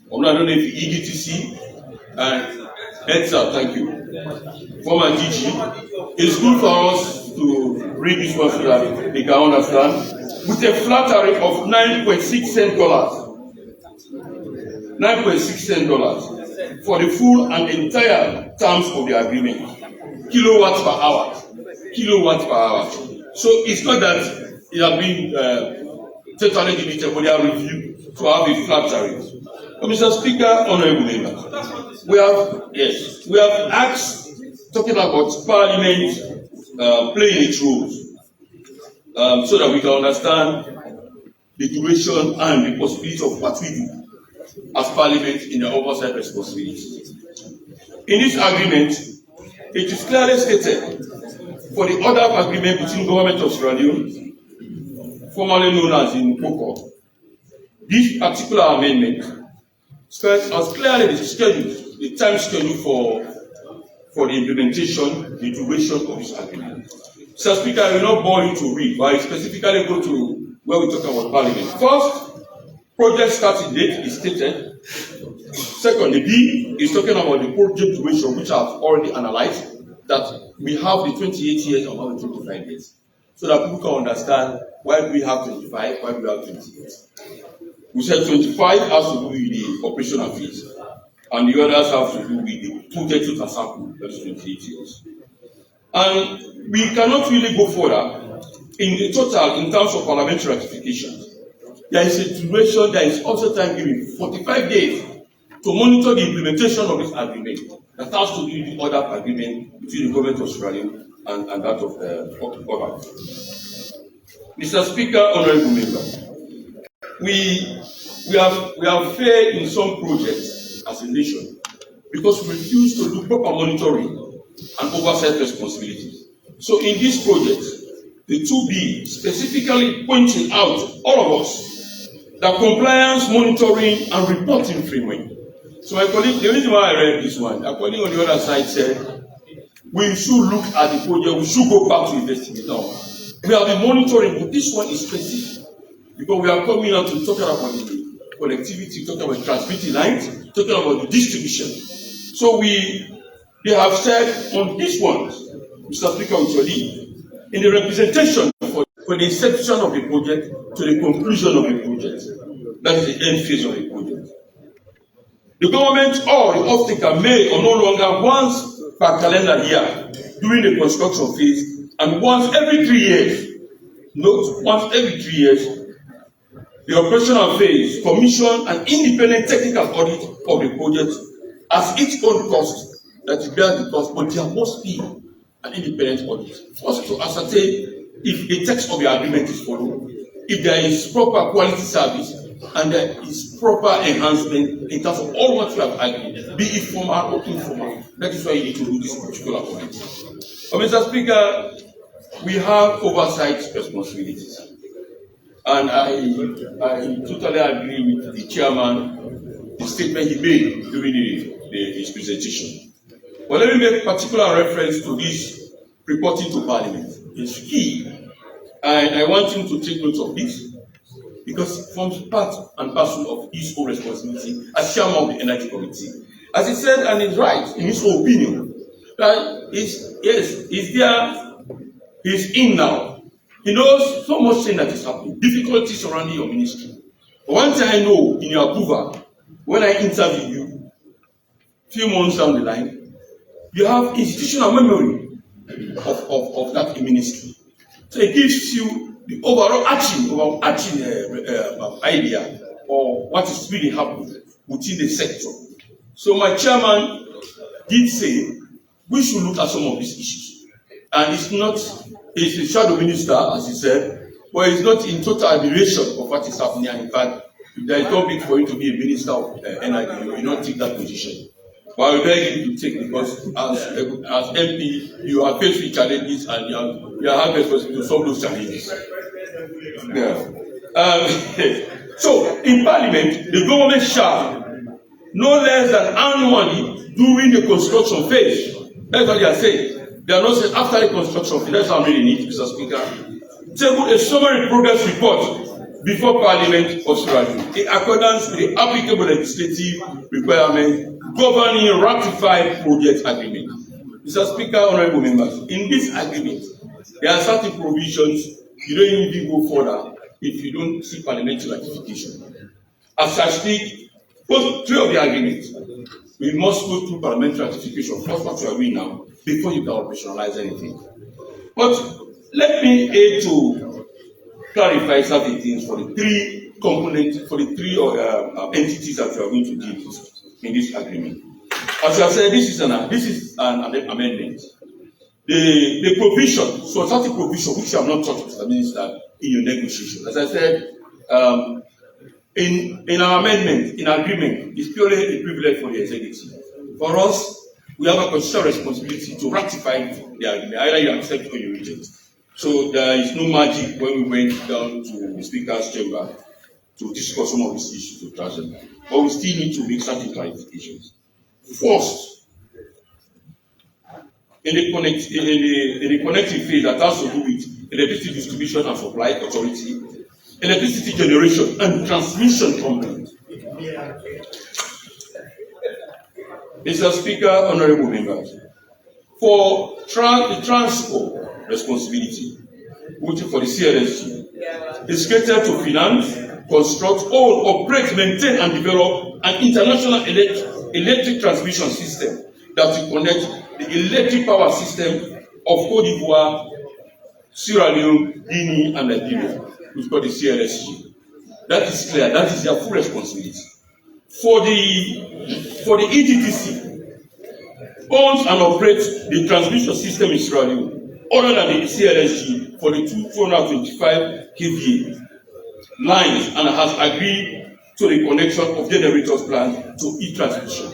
or I don't know if EDTC, and EDSA, thank you, former DG. It's good for us to read this one so that they can understand. With a flat tariff of $9.6 cents, $9.6 for the full and entire terms of the agreement, kilowatts per hour. So it's not that it has been totally deleted, but they are reviewed to have a flat tariff. Mr. Speaker, honorable members, we have asked, talking about Parliament playing its roles, so that we can understand the duration and the possibility of what we do as Parliament in the oversight responsibility. In this agreement, it is clearly stated for the other agreement between Government of Sierra Leone, formerly known as in POCO, this particular amendment spells out clearly the schedule, the time schedule for the implementation, the duration of this agreement. Mr. Speaker, I will not bore you to read, but I specifically go to where we talk about Parliament. First, project starting date is stated. Second, the B is talking about the project duration, which I've already analyzed, that we have the 28 years and not the 25 years. So that people can understand why we have 25, why we have 28. We said 25 has to do with the operational fees, and the others have to do with the project total sample, that is 28 years. And we cannot really go further in the total in terms of parliamentary ratifications. There is a duration, there is also time given, 45 days, to monitor the implementation of this agreement. That has to do with the other agreement between the Government of Sierra Leone and that of government. Mr. Speaker, honorable members, we have failed in some projects as a nation because we refuse to do proper monitoring and oversight responsibilities. So in this project, the 2B specifically pointing out all of us that compliance, monitoring, and reporting framework. So my colleague, the reason why I read this one, my colleague on the other side said, we should look at the project, we should go back to investigate now. We have been monitoring, but this one is specific because we are coming out to talk about the connectivity, talking about transmitting lines, talking about the distribution. So they have said on this one, Mr. Speaker, with your leave, in the representation for the inception of the project to the conclusion of the project, that is the end phase of the project. The government or the off-taker may or no longer once per calendar year during the construction phase and once every 3 years, note, once every 3 years, the operational phase commission an independent technical audit of the project at its own cost, that it bears the cost, but there must be an independent audit. First, to ascertain if the text of the agreement is followed, if there is proper quality service, and there is proper enhancement in terms of all what you have agreed, be it formal or informal. That is why you need to do this particular audit. But Mr. Speaker, we have oversight responsibilities. And I totally agree with the chairman, the statement he made during his presentation. But let me make particular reference to this reporting to Parliament. It's key, and I want him to take note of this because it forms part and parcel of his own responsibility as chairman of the Energy Committee. As he said, and he's right in his own opinion, that he's in now. He knows so much thing that is happening, difficulties surrounding your ministry. But one thing I know in your approval, when I interview you, few months down the line, you have institutional memory of that ministry. So it gives you the overarching idea of what is really happening within the sector. So my chairman did say we should look at some of these issues. And it's a shadow minister, as he said, but it's not in total admiration of what is happening. In fact, if there is no need for you to be a minister of energy, you will not take that position. But I will beg you to take, because as MP, you are faced with challenges and you have responsibility to solve those challenges. Yeah. So, in Parliament, the government shall, no less than annually, during the construction phase, that's what they are saying. They are not saying after the construction phase. That's how I really need, Mr. Speaker. Table a summary progress report before Parliament of Sierra Leone, in accordance with the applicable legislative requirements governing ratified project agreement. Mr. Speaker, honourable members, in this agreement, there are certain provisions you don't even go further if you don't see parliamentary ratification. As I speak, both three of the agreements, we must go through parliamentary ratification. First, what we are doing now, before you can operationalize anything. But let me aid to clarify certain things for the three components, for the three entities that we are going to deal with in this agreement. As I said, this is an amendment. The provision, so certain provision, which you have not touched, Mr. Minister, in your negotiation. As I said, in our amendment, in agreement, it's purely a privilege for the executive. For us, we have a constitutional responsibility to ratify the agreement, either you accept or you reject. So there is no magic when we went down to the Speaker's chamber to discuss some of these issues to trash them. But we still need to make certain clarifications. First, in the connecting phase that has to do with electricity distribution and supply authority, electricity generation and transmission company. Mr. Speaker, honourable members, for the transport responsibility, which for the CLSG, is created to finance, construct, own, operate, maintain, and develop an international electric transmission system that will connect the electric power system of Côte d'Ivoire, Sierra Leone, Guinea, and Nigeria, which is called the CLSG. That is clear. That is their full responsibility. For the EGTC, owns and operates the transmission system in Sierra Leone, other than the CLSG, for the 225 kVA lines, and has agreed to the connection of generators plant to e-transmission.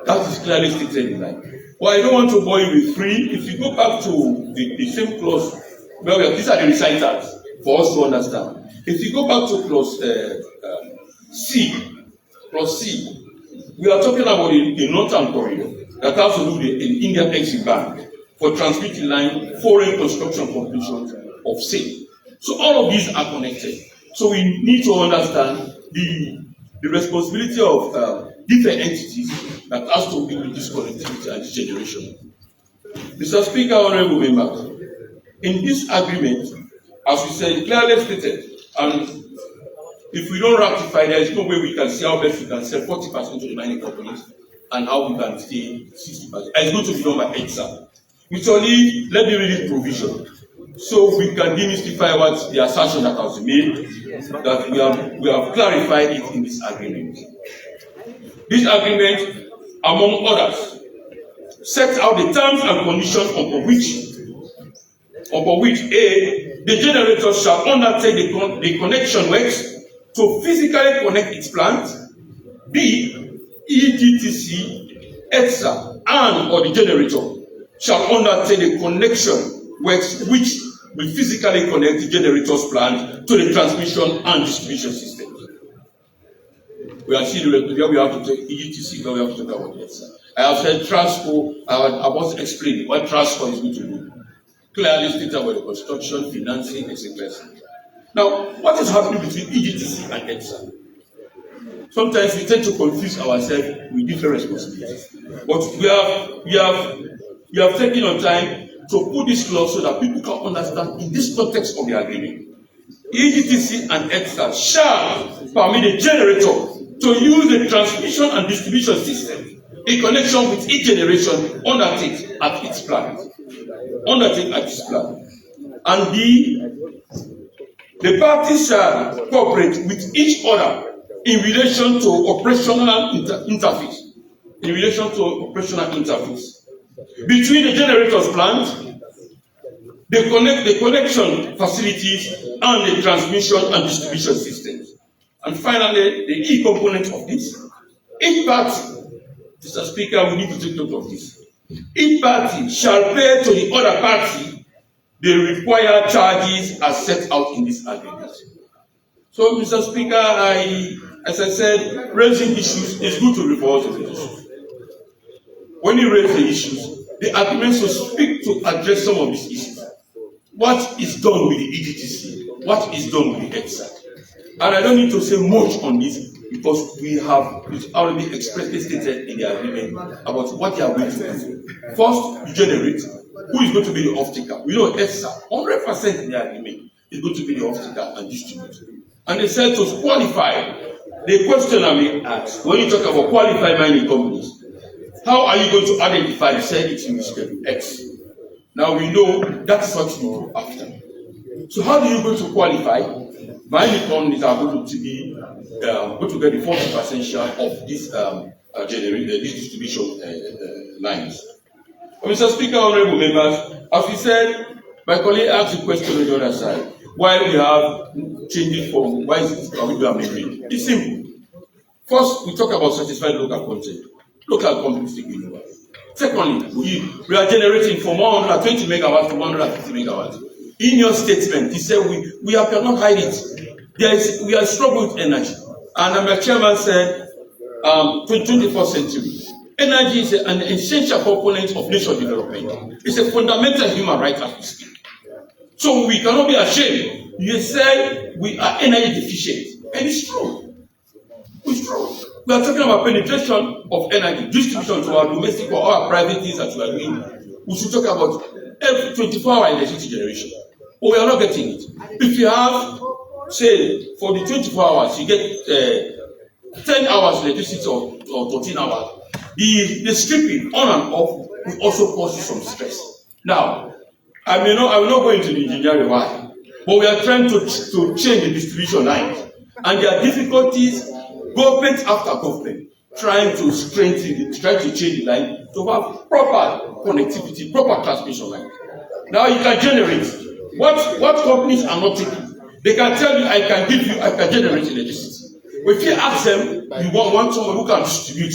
That is clearly stated in line. Well, I don't want to bore you with three. If you go back to the same clause, well, these are the recitals for us to understand. If you go back to clause C, we are talking about the northern corridor that has to do with the Indian exit bank for transmitting line foreign construction completion of sale. So all of these are connected. So we need to understand the responsibility of different entities that has to do with this connectivity and this generation. Mr. Speaker, honourable members, in this agreement, as we said, clearly stated, and if we don't ratify, there is no way we can see how best we can sell 40% to the mining companies and how we can stay 60%. It's going to be done by EXA. Mutually, let me read this provision so we can demystify what the assertion that has been made, that we have clarified it in this agreement. This agreement, among others, sets out the terms and conditions upon which A, the generator shall undertake the connection works to physically connect its plant. B, EGTC, ETSA, and or the generator shall undertake the connection works which will physically connect the generator's plant to the transmission and distribution system. We are still where we have to take EGTC, where we have to talk about ETSA. I have said transport, I want to explain what transport is going to do. Clearly stated about the construction, financing, etc. Now, what is happening between EGTC and ETSA? Sometimes we tend to confuse ourselves with different responsibilities. But we have taken on time to put this clause so that people can understand in this context of the agreement. EGTC and ETSA shall permit the generator to use the transmission and distribution system in connection with each generation undertake at its plant. And B, the parties shall cooperate with each other in relation to operational interface. Between the generator's plant, the connection facilities, and the transmission and distribution systems. And finally, the key component of this, each party Mr. Speaker, we need to take note of this. Each party shall pay to the other party the required charges as set out in this agreement. So, Mr. Speaker, as I said, raising issues is good to report of the issues. When you raise the issues, the agreement should speak to address some of these issues. What is done with the EDTC? What is done with the EXA? And I don't need to say much on this because we have already expressly stated in the agreement about what they are going to do. First, you generate. Who is going to be the off-taker? We know EXA, 100% in the agreement, is going to be the off-taker and distributor. And they said to qualify. The question I may ask, when you talk about qualified mining companies, how are you going to identify, you said it's in Schedule X. Now we know that's what you do after. So how do you go to qualify? Mining companies are going to be going to get the 40% share of this this distribution lines. Mr. Speaker, honorable members, as we said, my colleague asked a question on the other side. Why we have changing from why is it we amendment? It's simple. First, we talk about satisfied local content. Local companies taking over. Secondly, we are generating from 120 megawatts to 150 megawatts. In your statement, you said we cannot hide it. We are struggling with energy. And my chairman said, 21st century. Energy is an essential component of nation development. It's a fundamental human right as we speak. So we cannot be ashamed. You say we are energy deficient. And it's true. It's true. We are talking about penetration of energy, distribution to our domestic or our private things that we are doing. We should talk about every 24-hour electricity generation. But we are not getting it. If you have, say, for the 24 hours, you get 10 hours electricity or 13 hours, the stripping on and off will also cause you some stress. Now, I will not go into the engineering why, but we are trying to change the distribution lines. And there are difficulties, government after government, trying to strengthen it, trying to change the line to have proper connectivity, proper transmission line. Now you can generate. What companies are not taking? They can tell you, I can generate electricity. But if you ask them, you want someone who can distribute,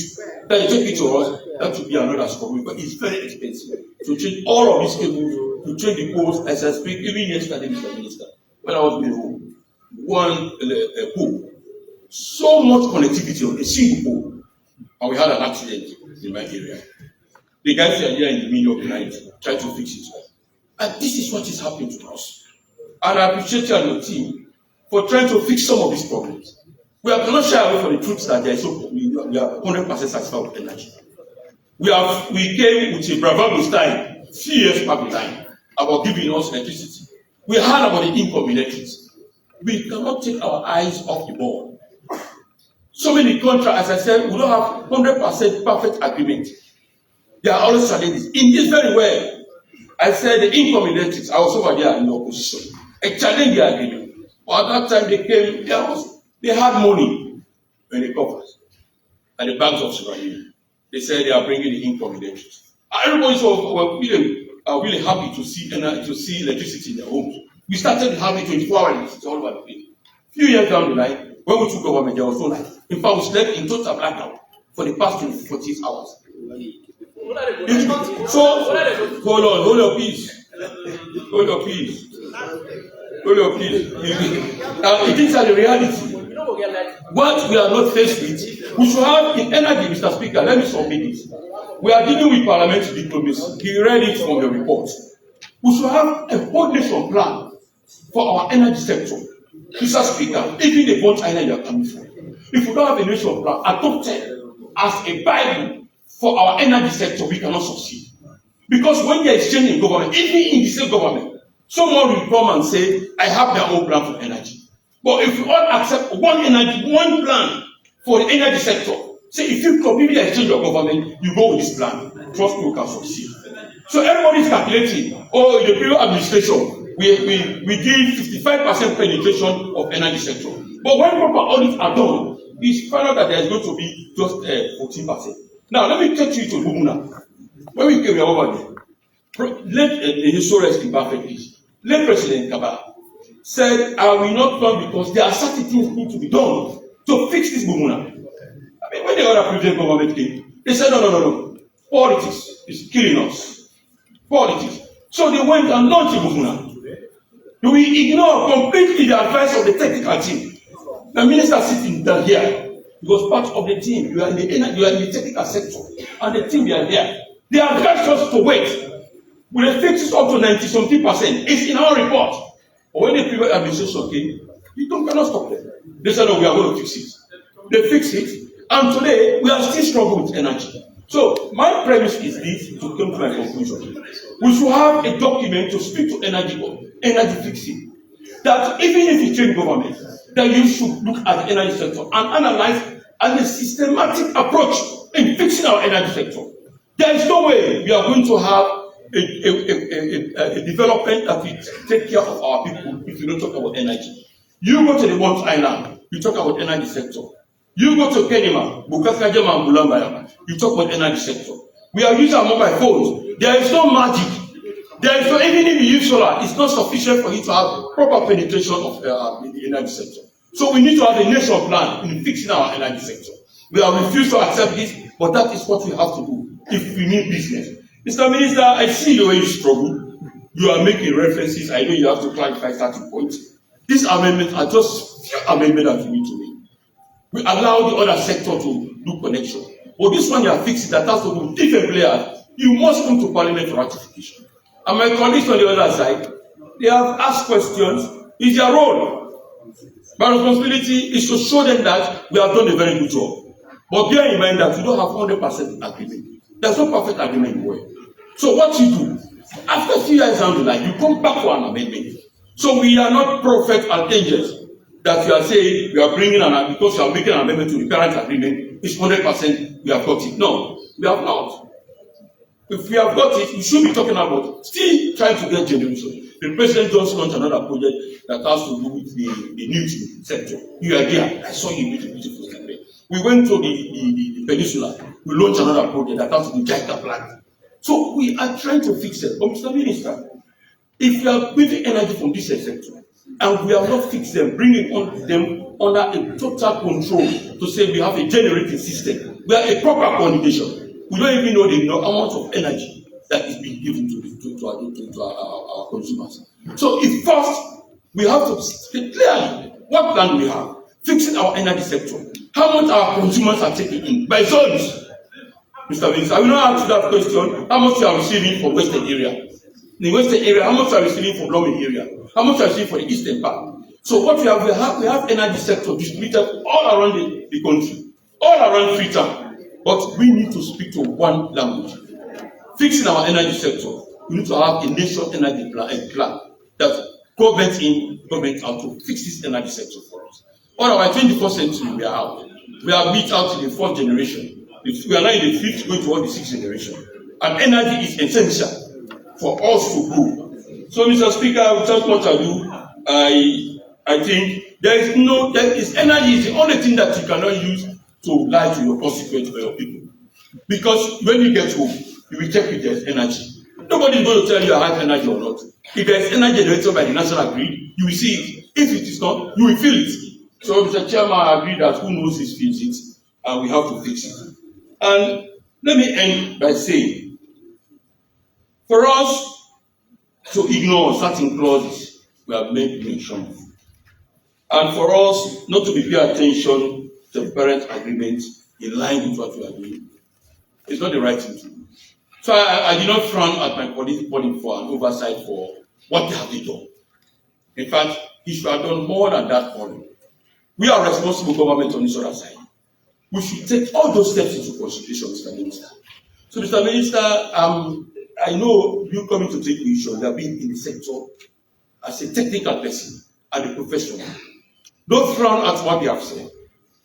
then you take it to us, that would be another story, but it's very expensive to change all of these cables, to change the poles, as I speak, even yesterday, Mr. Minister, when I was in home, one pole, so much connectivity on a single pole, and we had an accident in my area. The guys are here in the middle of the night, trying to fix it. And this is what is happening to us. And I appreciate you and your team for trying to fix some of these problems. We cannot shy away from the truth that there is we are 100% satisfied with energy. We came with a bravado style a few years back in time about giving us electricity. We heard about the income in electricity. We cannot take our eyes off the ball. So many contracts, as I said, we don't have 100% perfect agreement. There are always challenges. In this very way, I said the income in electricity, I was over there in the opposition. I challenged the agreement. But at that time they came, they had money in the coffers and the banks of Sierra. They said they are bringing the income in electricity. Everybody was really happy to see electricity in their homes. We started having 24-hour electricity all over the place. A few years down the line, when we took government, there was no light. In fact, we slept in total blackout for the past 48 hours. So, hold on, hold your peace. Hold your peace. Hold your peace. It is the reality. What we are not faced with, we should have in energy, Mr. Speaker, let me submit this. We are dealing with parliamentary diplomacy. He read it from the report. We should have a whole nation plan for our energy sector. Mr. Speaker, even the bunch energy you are coming from. If we don't have a nation plan, adopted as a Bible for our energy sector, we cannot succeed. Because when there is change in government, even in the same government, someone will come and say, I have their own plan for energy. But if we all accept one plan for the energy sector, say if you completely exchange your government, you go with this plan, trust me, you can succeed. So everybody is calculating, in the previous administration, we did 55% penetration of energy sector. But when proper audits are done, it's found out that there is going to be just 14%. Now, let me take you to Bumuna. When we came over there, let the historians in perfect peace. Let President Kaba said, I will not come because there are certain things need to be done to fix this Bumuna. I mean, when the other previous government came, They said, no. Politics is killing us. Politics. So they went and launched Ibufuna. We ignore completely the advice of the technical team. The minister sitting down here, he was part of the team. You are in the technical sector, and the team, they are there. They advised us to wait. We will fix it up to 90-something%. It's in our report. But when the previous administration came, you cannot stop them. They said, no, we are going to fix it. They fixed it, and today we are still struggling with energy. So my premise is this, to come to my conclusion. We should have a document to speak to energy fixing. That even if you change government, that you should look at the energy sector and analyze a systematic approach in fixing our energy sector. There is no way we are going to have a development that will take care of our people if you don't talk about energy. You go to the Mount Island, you talk about energy sector. You go to Kenema, Bukakajama and Bulambaya, you talk about energy sector. We are using our mobile phones. There is no magic. There is no, even if you use solar, it's not sufficient for you to have proper penetration of the energy sector. So we need to have a national plan in fixing our energy sector. We have refused to accept this, but that is what we have to do if we need business. Mr. Minister, I see the way you struggle. You are making references. I know you have to clarify certain points. These amendments are just few amendments that we need to make. We allow the other sector to do connection. But this one you are fixing that has to do with different players. You must come to Parliament for ratification. And my colleagues on the other side, they have asked questions. It's their role. My responsibility is to show them that we have done a very good job. But bear in mind that we don't have 100% agreement. There's no perfect agreement in the world. So what you do, after a few years down the line, you come back for an amendment. So we are not prophets and angels that you are saying we are bringing an, because you are making an amendment to the current agreement, it's 100% we have got it. No, we have not. If we have got it, we should be talking about still trying to get generation. The president just launched another project that has to do with the news sector. You are there. I saw you with a beautiful step there. We went to the peninsula. We launched another project that has to do with Jaita plant. So we are trying to fix it. But Mr. Minister, if we are moving energy from this sector and we have not fixed them, bringing on them under a total control to say we have a generating system, we have a proper coordination. We don't even know the amount of energy that is being given to our consumers. So if first we have to speak clearly what plan we have, fixing our energy sector, how much our consumers are taking in by zones. Mr. Vince, I will not answer that question. How much you are receiving from Western area? In the Western area, how much you are receiving from Leone area? How much you are receiving from the Eastern part? So what we have energy sector distributed all around the country, all around Freetown. But we need to speak to one language. Fixing our energy sector, we need to have a national energy plan that government in, government out to fix this energy sector for us. Otherwise, 21st century, we are out. We are beat out in the 4th generation. We are now in the 5th, going toward the 6th generation. And energy is essential for us to grow. So, Mr. Speaker, without much ado, I think energy is the only thing that you cannot use to lie to your constituents or your people. Because when you get home, you will check if there is energy. Nobody is going to tell you I have energy or not. If there is energy generated by the national grid, you will see it. If it is not, you will feel it. So, Mr. Chairman, I agree that who knows this feels it, and we have to fix it. And let me end by saying, for us to ignore certain clauses we have made mention of, and for us not to be paying attention to the parent agreement in line with what we are doing, it's not the right thing to do. So I did not frown at my political body for an oversight for what they have done. In fact, he should have done more than that only. We are responsible government on this other side. We should take all those steps into consideration, Mr. Minister. So, Mr. Minister, I know you coming to take the issue. You have been in the sector as a technical person and a professional. Don't frown at what they have said.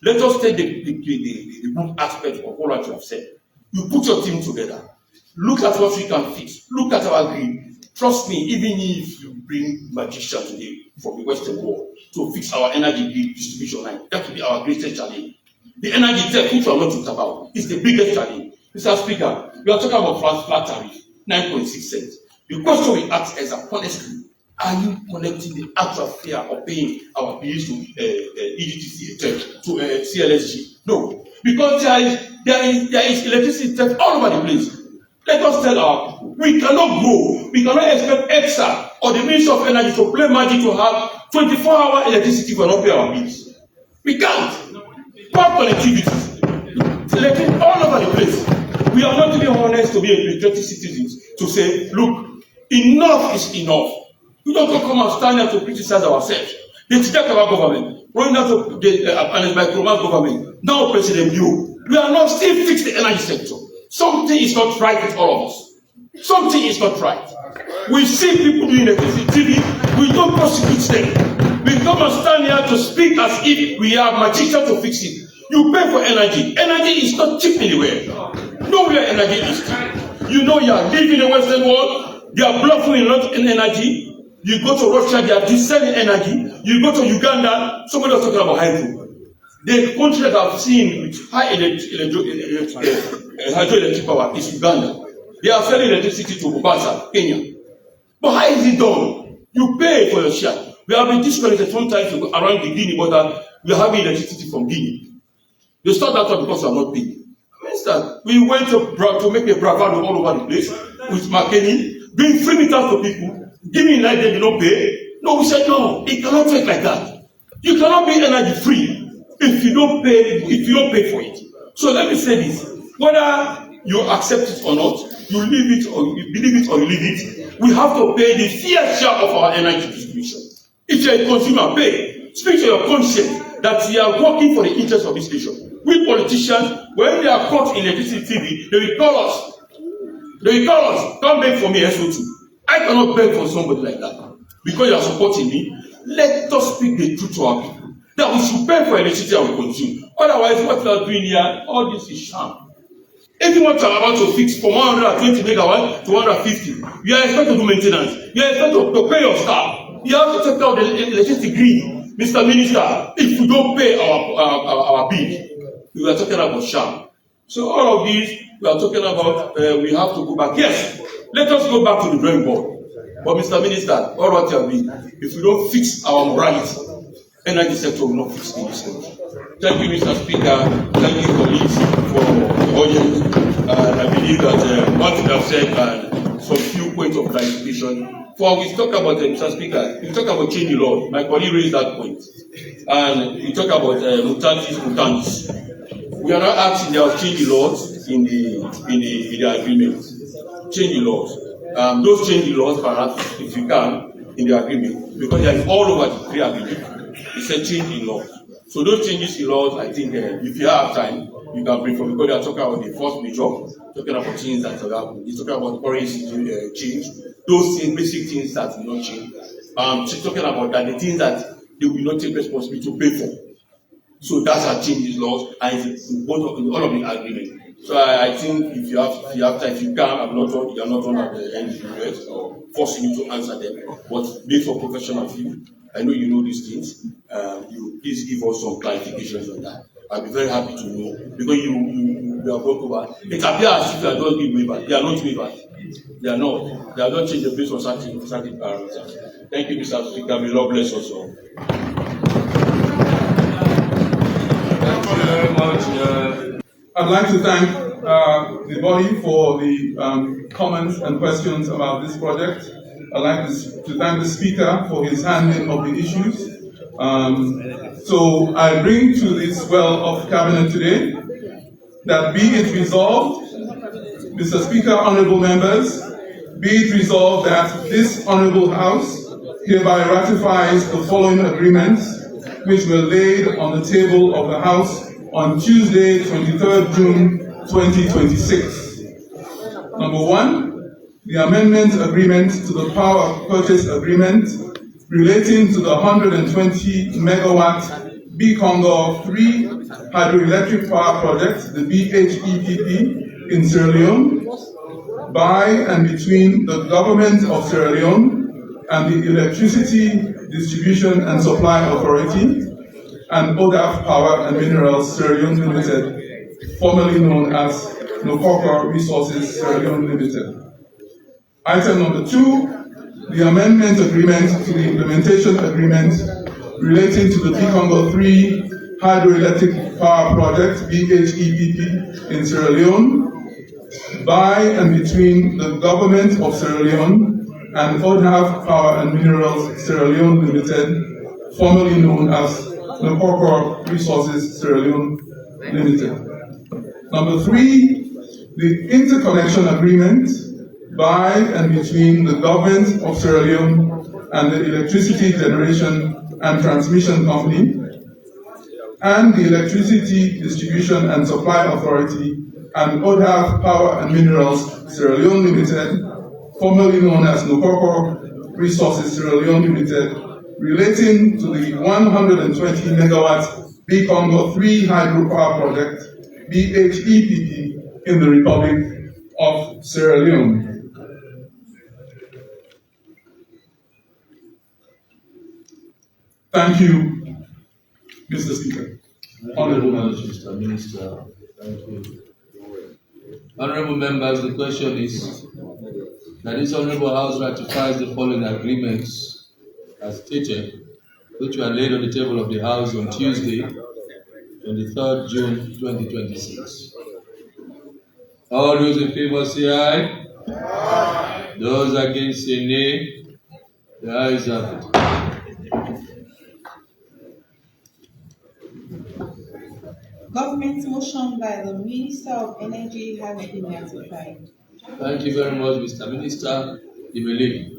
Let us take the good aspect of all that you have said. You put your team together. Look at what we can fix. Look at our grid. Trust me, even if you bring magicians today from the Western world to fix our energy grid distribution line, that will be our greatest challenge. The energy tech, which we are not talking about, is the biggest challenge. Mr. Speaker, we are talking about flat tariff, 9.6 cents. The question we ask is, honestly, are you collecting the actual fare of paying our bills to EGTC, to CLSG? No. because there is electricity theft all over the place. Let us tell our people, we cannot grow, we cannot expect EXA or the Ministry of Energy to play magic to have 24-hour electricity for not pay our bills. We can't. Power connectivity, electric all over the place. We are not even honest to be a patriotic citizens to say, look, enough is enough. We don't come and stand here to criticize ourselves. They reject our government, running out of the micromanage government. Now, President Liu, we are not still fix the energy sector. Something is not right with all of us. Something is not right. We see people doing electricity TV, we don't prosecute them. We come and stand here to speak as if we are magicians to fix it. You pay for energy. Energy is not cheap anywhere. Nowhere energy is cheap. You know you are living in the Western world, they are bluffing in energy. You go to Russia, they are selling energy. You go to Uganda, somebody was talking about hydro. The country that I've seen with high hydroelectric power is Uganda. They are selling electricity to Mombasa, Kenya. But how is it done? You pay for your share. We have been disconnected sometimes around the Guinea border. We are having electricity from Guinea. They start that up because we are not paying. We went to make a bravado all over the place with McKinney, bring free meters to people, giving like they do not pay. No, we said no, it cannot work like that. You cannot be energy free if you don't pay for it. So let me say this: whether you accept it or not, you leave it or you believe it or you leave it, we have to pay the fair share of our energy distribution. If you're a consumer, pay. Speak to your conscience that you are working for the interest of this nation. We politicians, when they are caught in electricity TV, they will call us. They will call us. Don't beg for me, SO2. I cannot beg for somebody like that. Because you are supporting me, let us speak the truth to our people. That we should pay for electricity and we consume. Otherwise, what we are doing here, all this is sham. If you want to about to fix from 120 megawatt to 150, you are expected to do maintenance. You are expected to pay your staff. You have to take out the electricity grid. Mr. Minister, if you don't pay our bill, we are talking about sham. So all of these, we are talking about, we have to go back. Yes, let us go back to the drawing board. But Mr. Minister, all what you have been, if we don't fix our morality, energy sector will not fix this country. Thank you, Mr. Speaker. Thank you, colleagues, for the audience. I believe that what you have said and some few points of clarification. For we talk about Mr. Speaker, we talk about changing law. My colleague raised that point, and we talk about mutants. We are not asking there are changing laws in the agreement. Changing laws. Those changing laws, perhaps, if you can, in the agreement, because they are all over the agreement. It's a change in law. So those changes in laws, I think, if you have time, you can bring from, because they are talking about the first major, talking about things that will happen. He's talking about currency change, those things, basic things that will not change. She's talking about that the things that they will not take responsibility to pay for. So that's our changes laws, and it's in all of the agreement. So I think if you have time, if you can, you are not on at the end of the US or forcing you to answer them. But based on professional view, I know you know these things. You please give us some clarifications on that. I'll be very happy to know, because you are brought over. It appears as if you are not being waivers. They are not waivers. They are not. They are not changed based on certain parameters. Thank you, Mr. Speaker. May Lord bless us all. Thank you very much. I'd like to thank the body for the comments and questions about this project. I'd like to thank the Speaker for his handling of the issues. So I bring to this well of Cabinet today that be it resolved, Mr. Speaker, honorable members, be it resolved that this honorable House hereby ratifies the following agreements which were laid on the table of the House on Tuesday, 23rd June 2026. Number one, the amendment agreement to the power purchase agreement relating to the 120 megawatt B-Congo 3 hydroelectric power project, the BHEPP, in Sierra Leone, by and between the government of Sierra Leone and the Electricity Distribution and Supply Authority and ODAF Power and Minerals Sierra Leone Limited, formerly known as Nokoko Resources Sierra Leone Limited. Item number two, the amendment agreement to the implementation agreement relating to the B-Congo 3 hydroelectric power project, BHEPP, in Sierra Leone, by and between the government of Sierra Leone and ODHAV Power and Minerals Sierra Leone Limited, formerly known as Nkokor Resources Sierra Leone Limited. Number 3, the interconnection agreement by and between the government of Sierra Leone and the Electricity Generation and Transmission Company and the Electricity Distribution and Supply Authority and ODHAV Power and Minerals Sierra Leone Limited, formerly known as Nkokor Resources Sierra Leone Limited, relating to the 120 megawatt B-Congo 3 hydropower project, BHEPP, in the Republic of Sierra Leone. Thank you, Mr. Speaker. Honorable Mr. Minister, thank you. Honorable members, the question is that this Honorable House ratifies the following agreements as stated, which were laid on the table of the House on Tuesday, 23rd June 2026. All those in favor say aye. Aye. Those against say nay. The ayes have it. Government motion by the Minister of Energy has been ratified. Thank you very much, Mr. Minister. You may leave.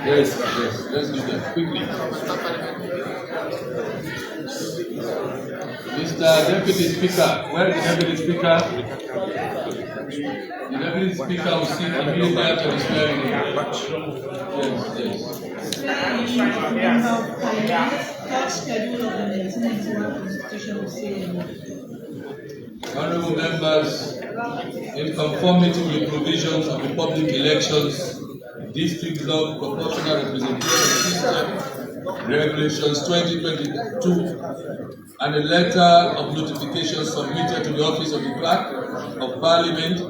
Yes, let's do that quickly. Mr. Deputy Speaker, where is the Deputy Speaker? The Deputy Speaker will sit immediately after the swearing in. Yes. Member of Parliament, third schedule of the 1991 Constitution of Sierra Leone. Honorable members, in conformity with the provisions of the Public Elections District Law Proportional Representation System Regulations 2022 and a letter of notification submitted to the Office of the Clerk of Parliament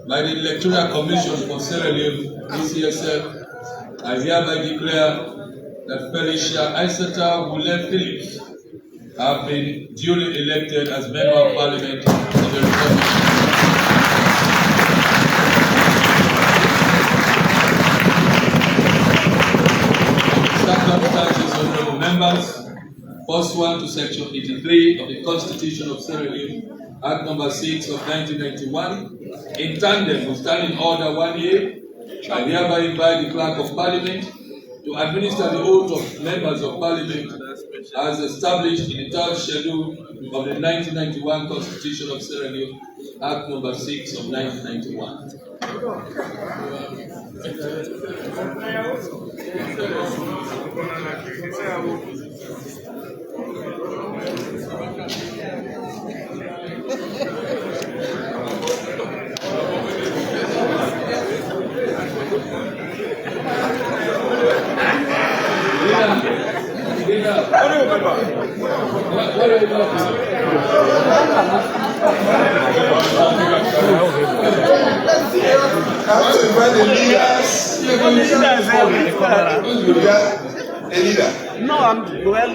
by the Electoral Commission for Sierra Leone, ECSL, I hereby declare that Felicia Isata Wule Phillips have been duly elected as Member of Parliament of the Republic. Circumstances, honorable members, pursuant to Section 83 of the Constitution of Sierra Leone, Act Number 6 of 1991, in tandem with Standing Order 1A, I hereby invite the Clerk of Parliament to administer the oath of members of Parliament as established in the third schedule of the 1991 Constitution of Sierra Leone, Act Number 6 of 1991. What are you doing? A leader? No,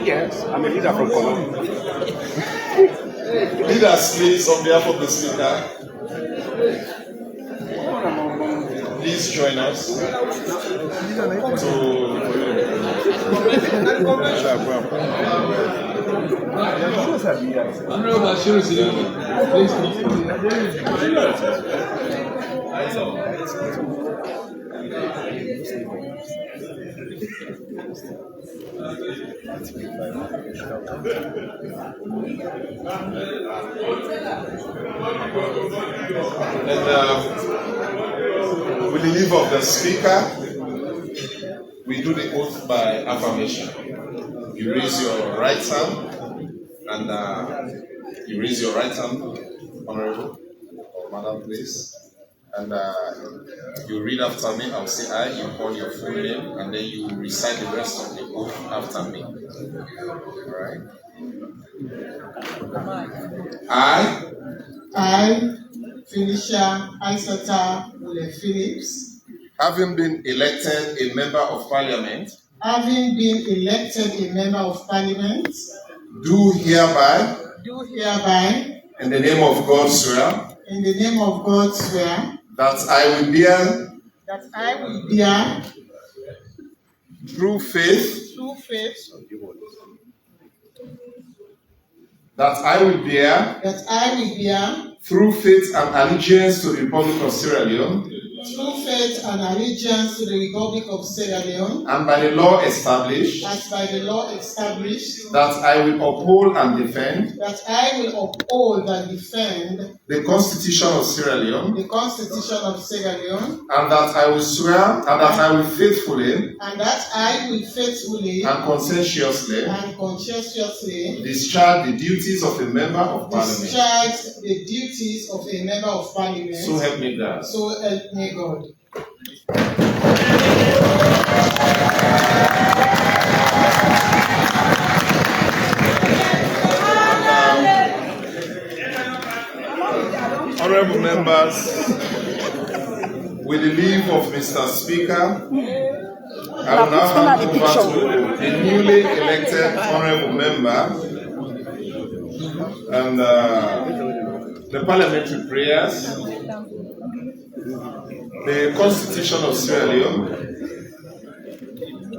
yes. I'm a leader from Congo. Leaders, please, on behalf of the Speaker, please join us Honorable Bashir Siddiqui, please and with the leave of the Speaker, we do the oath by affirmation. You raise your right hand, and you raise your right hand, Honorable, or Madam, please. And you read after me. I'll say I, you call your full name, and then you recite the rest of the oath after me. All right? I, Felicia Isata Wule Phillips, having been elected a member of Parliament having been elected a member of parliament, do hereby, in in the name of God, swear, swear, that I will bear, through faith, that I will bear, through faith and allegiance to the Republic of Sierra Leone, and by the law established, that I will uphold and defend, the Constitution of Sierra Leone, and that I will swear, and that I will faithfully, and conscientiously, discharge the duties of a member of parliament. So help me God. God. Honorable members, with the leave of Mr. Speaker, I will now hand over to the newly elected honorable member and the parliamentary prayers, the Constitution of Sierra Leone,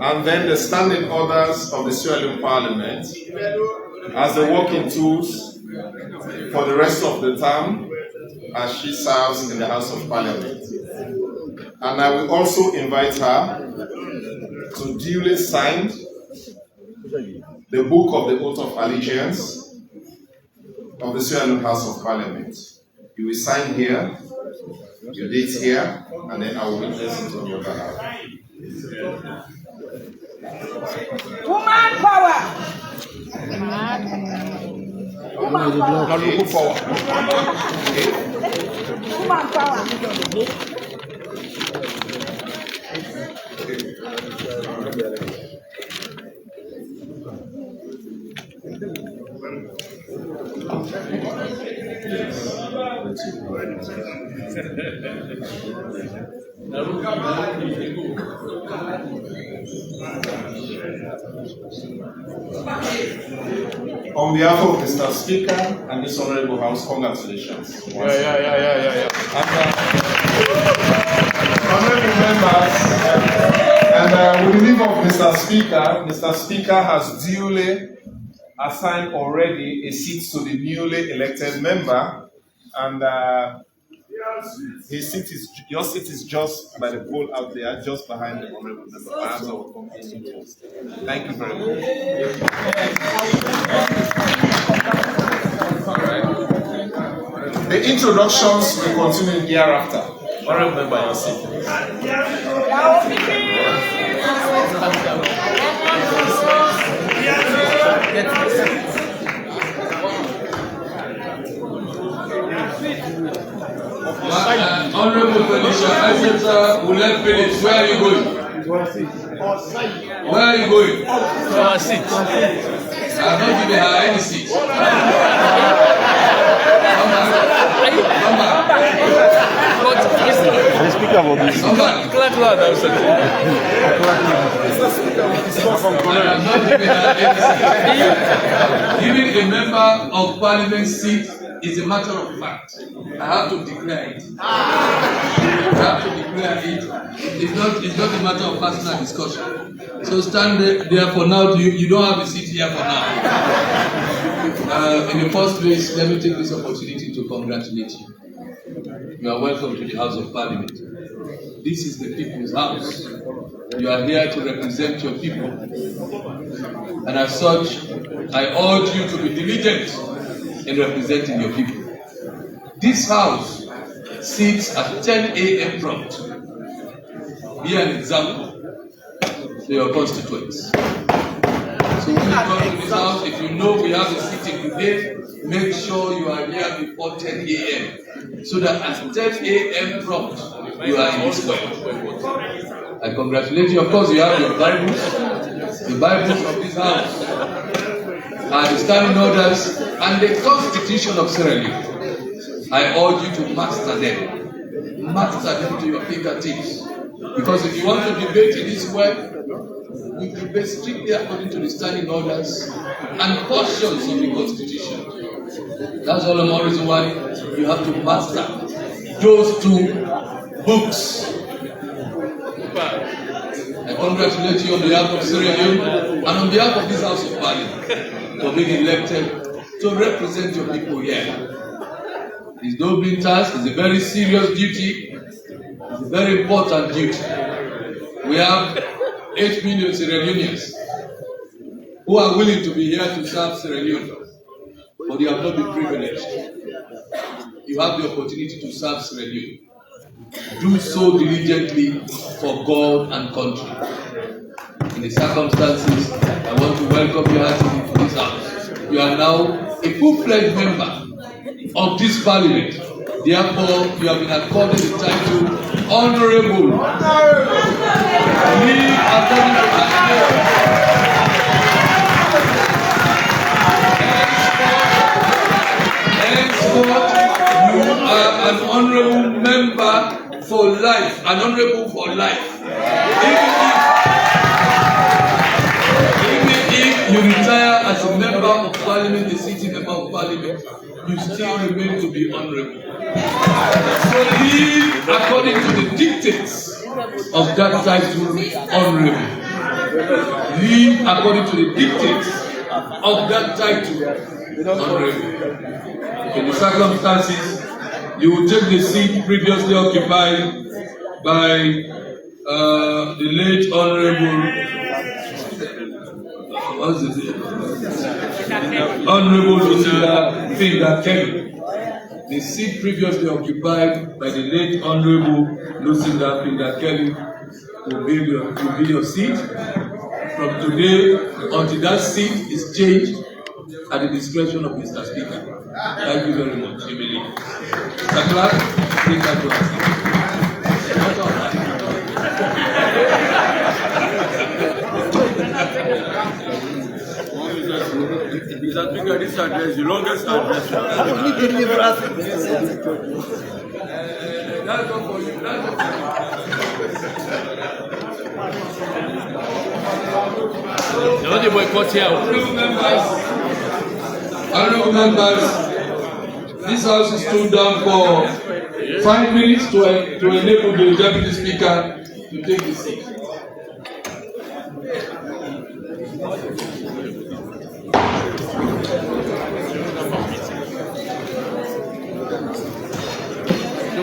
and then the standing orders of the Sierra Leone Parliament as the working tools for the rest of the term as she serves in the House of Parliament. And I will also invite her to duly sign the book of the Oath of Allegiance of the Sierra Leone House of Parliament. You will sign here, your date here, and then I will witness it on your behalf. Woman power! Woman power. Woman power! On behalf of Mr. Speaker and this Honorable House, congratulations. Yeah. Honorable members, and with the leave of Mr. Speaker has duly assigned already a seat to the newly elected member, and your seat is just by the pole out there, just behind the honorable member. Thank you very much. The introductions will continue hereafter. Honorable member, your seat. Honorable Felicia, Assessor will let finish. Where are you going? Where are you going? To our seat. I have not given her any seat. Come back. The speaker will be. Come back. I have not given her any seat. Giving a member of parliament seat is a matter of fact. I have to declare it. I have to declare it. It's not a matter of personal discussion. So stand there for now. You don't have a seat here for now. In the first place, let me take this opportunity to congratulate you. You are welcome to the House of Parliament. This is the people's house. You are here to represent your people. And as such, I urge you to be diligent in representing your people. This house sits at 10 a.m. prompt. Be an example to your constituents. So when you come to this house, if you know we have a sitting today, make sure you are here before 10 a.m. so that at 10 a.m. prompt, you are in this square. I congratulate you. Of course, you have your Bibles, the Bibles of this house, and the standing orders, and the Constitution of Sierra Leone. I urge you to master them to your fingertips. Because if you want to debate in this way, we prepare strictly according to the standing orders and portions of the Constitution. That's all the more reason why you have to master those two books. I congratulate you on behalf of Sierra Leone and on behalf of this House of Parliament for being elected to represent your people here. It's no mean task, it's a very serious duty, it's a very important duty. We have 8 million Sierra Leoneans who are willing to be here to serve Sierra Leone, but they have not been privileged. You have the opportunity to serve Sierra Leone. Do so diligently for God and country. In the circumstances, I want to welcome you heartily to this house. You are now a full-fledged member of this parliament. Therefore, you have been accorded the title Honorable. Live according to the henceforth, you are an honorable member for life, an honorable for life. Even if you retire as a member of parliament, a sitting member of parliament, you still remain to be honorable. So live according to the dictates of that title, honorable. Live according to the dictates of that title, honorable. In the circumstances, you will take the seat previously occupied by the late honorable, what's his name? Honorable Lucinda Kelly. The seat previously occupied by the late Honorable Lucinda Kelly will be your seat. From today until that seat is changed at the discretion of Mr. Speaker. Thank you very much. Mr. Clark, take that to us. Mr. Speaker, this address, the longest address. That's all for you. That's all for you. Honorable members, this house is stood down for 5 minutes to enable the Deputy Speaker to take the seat. So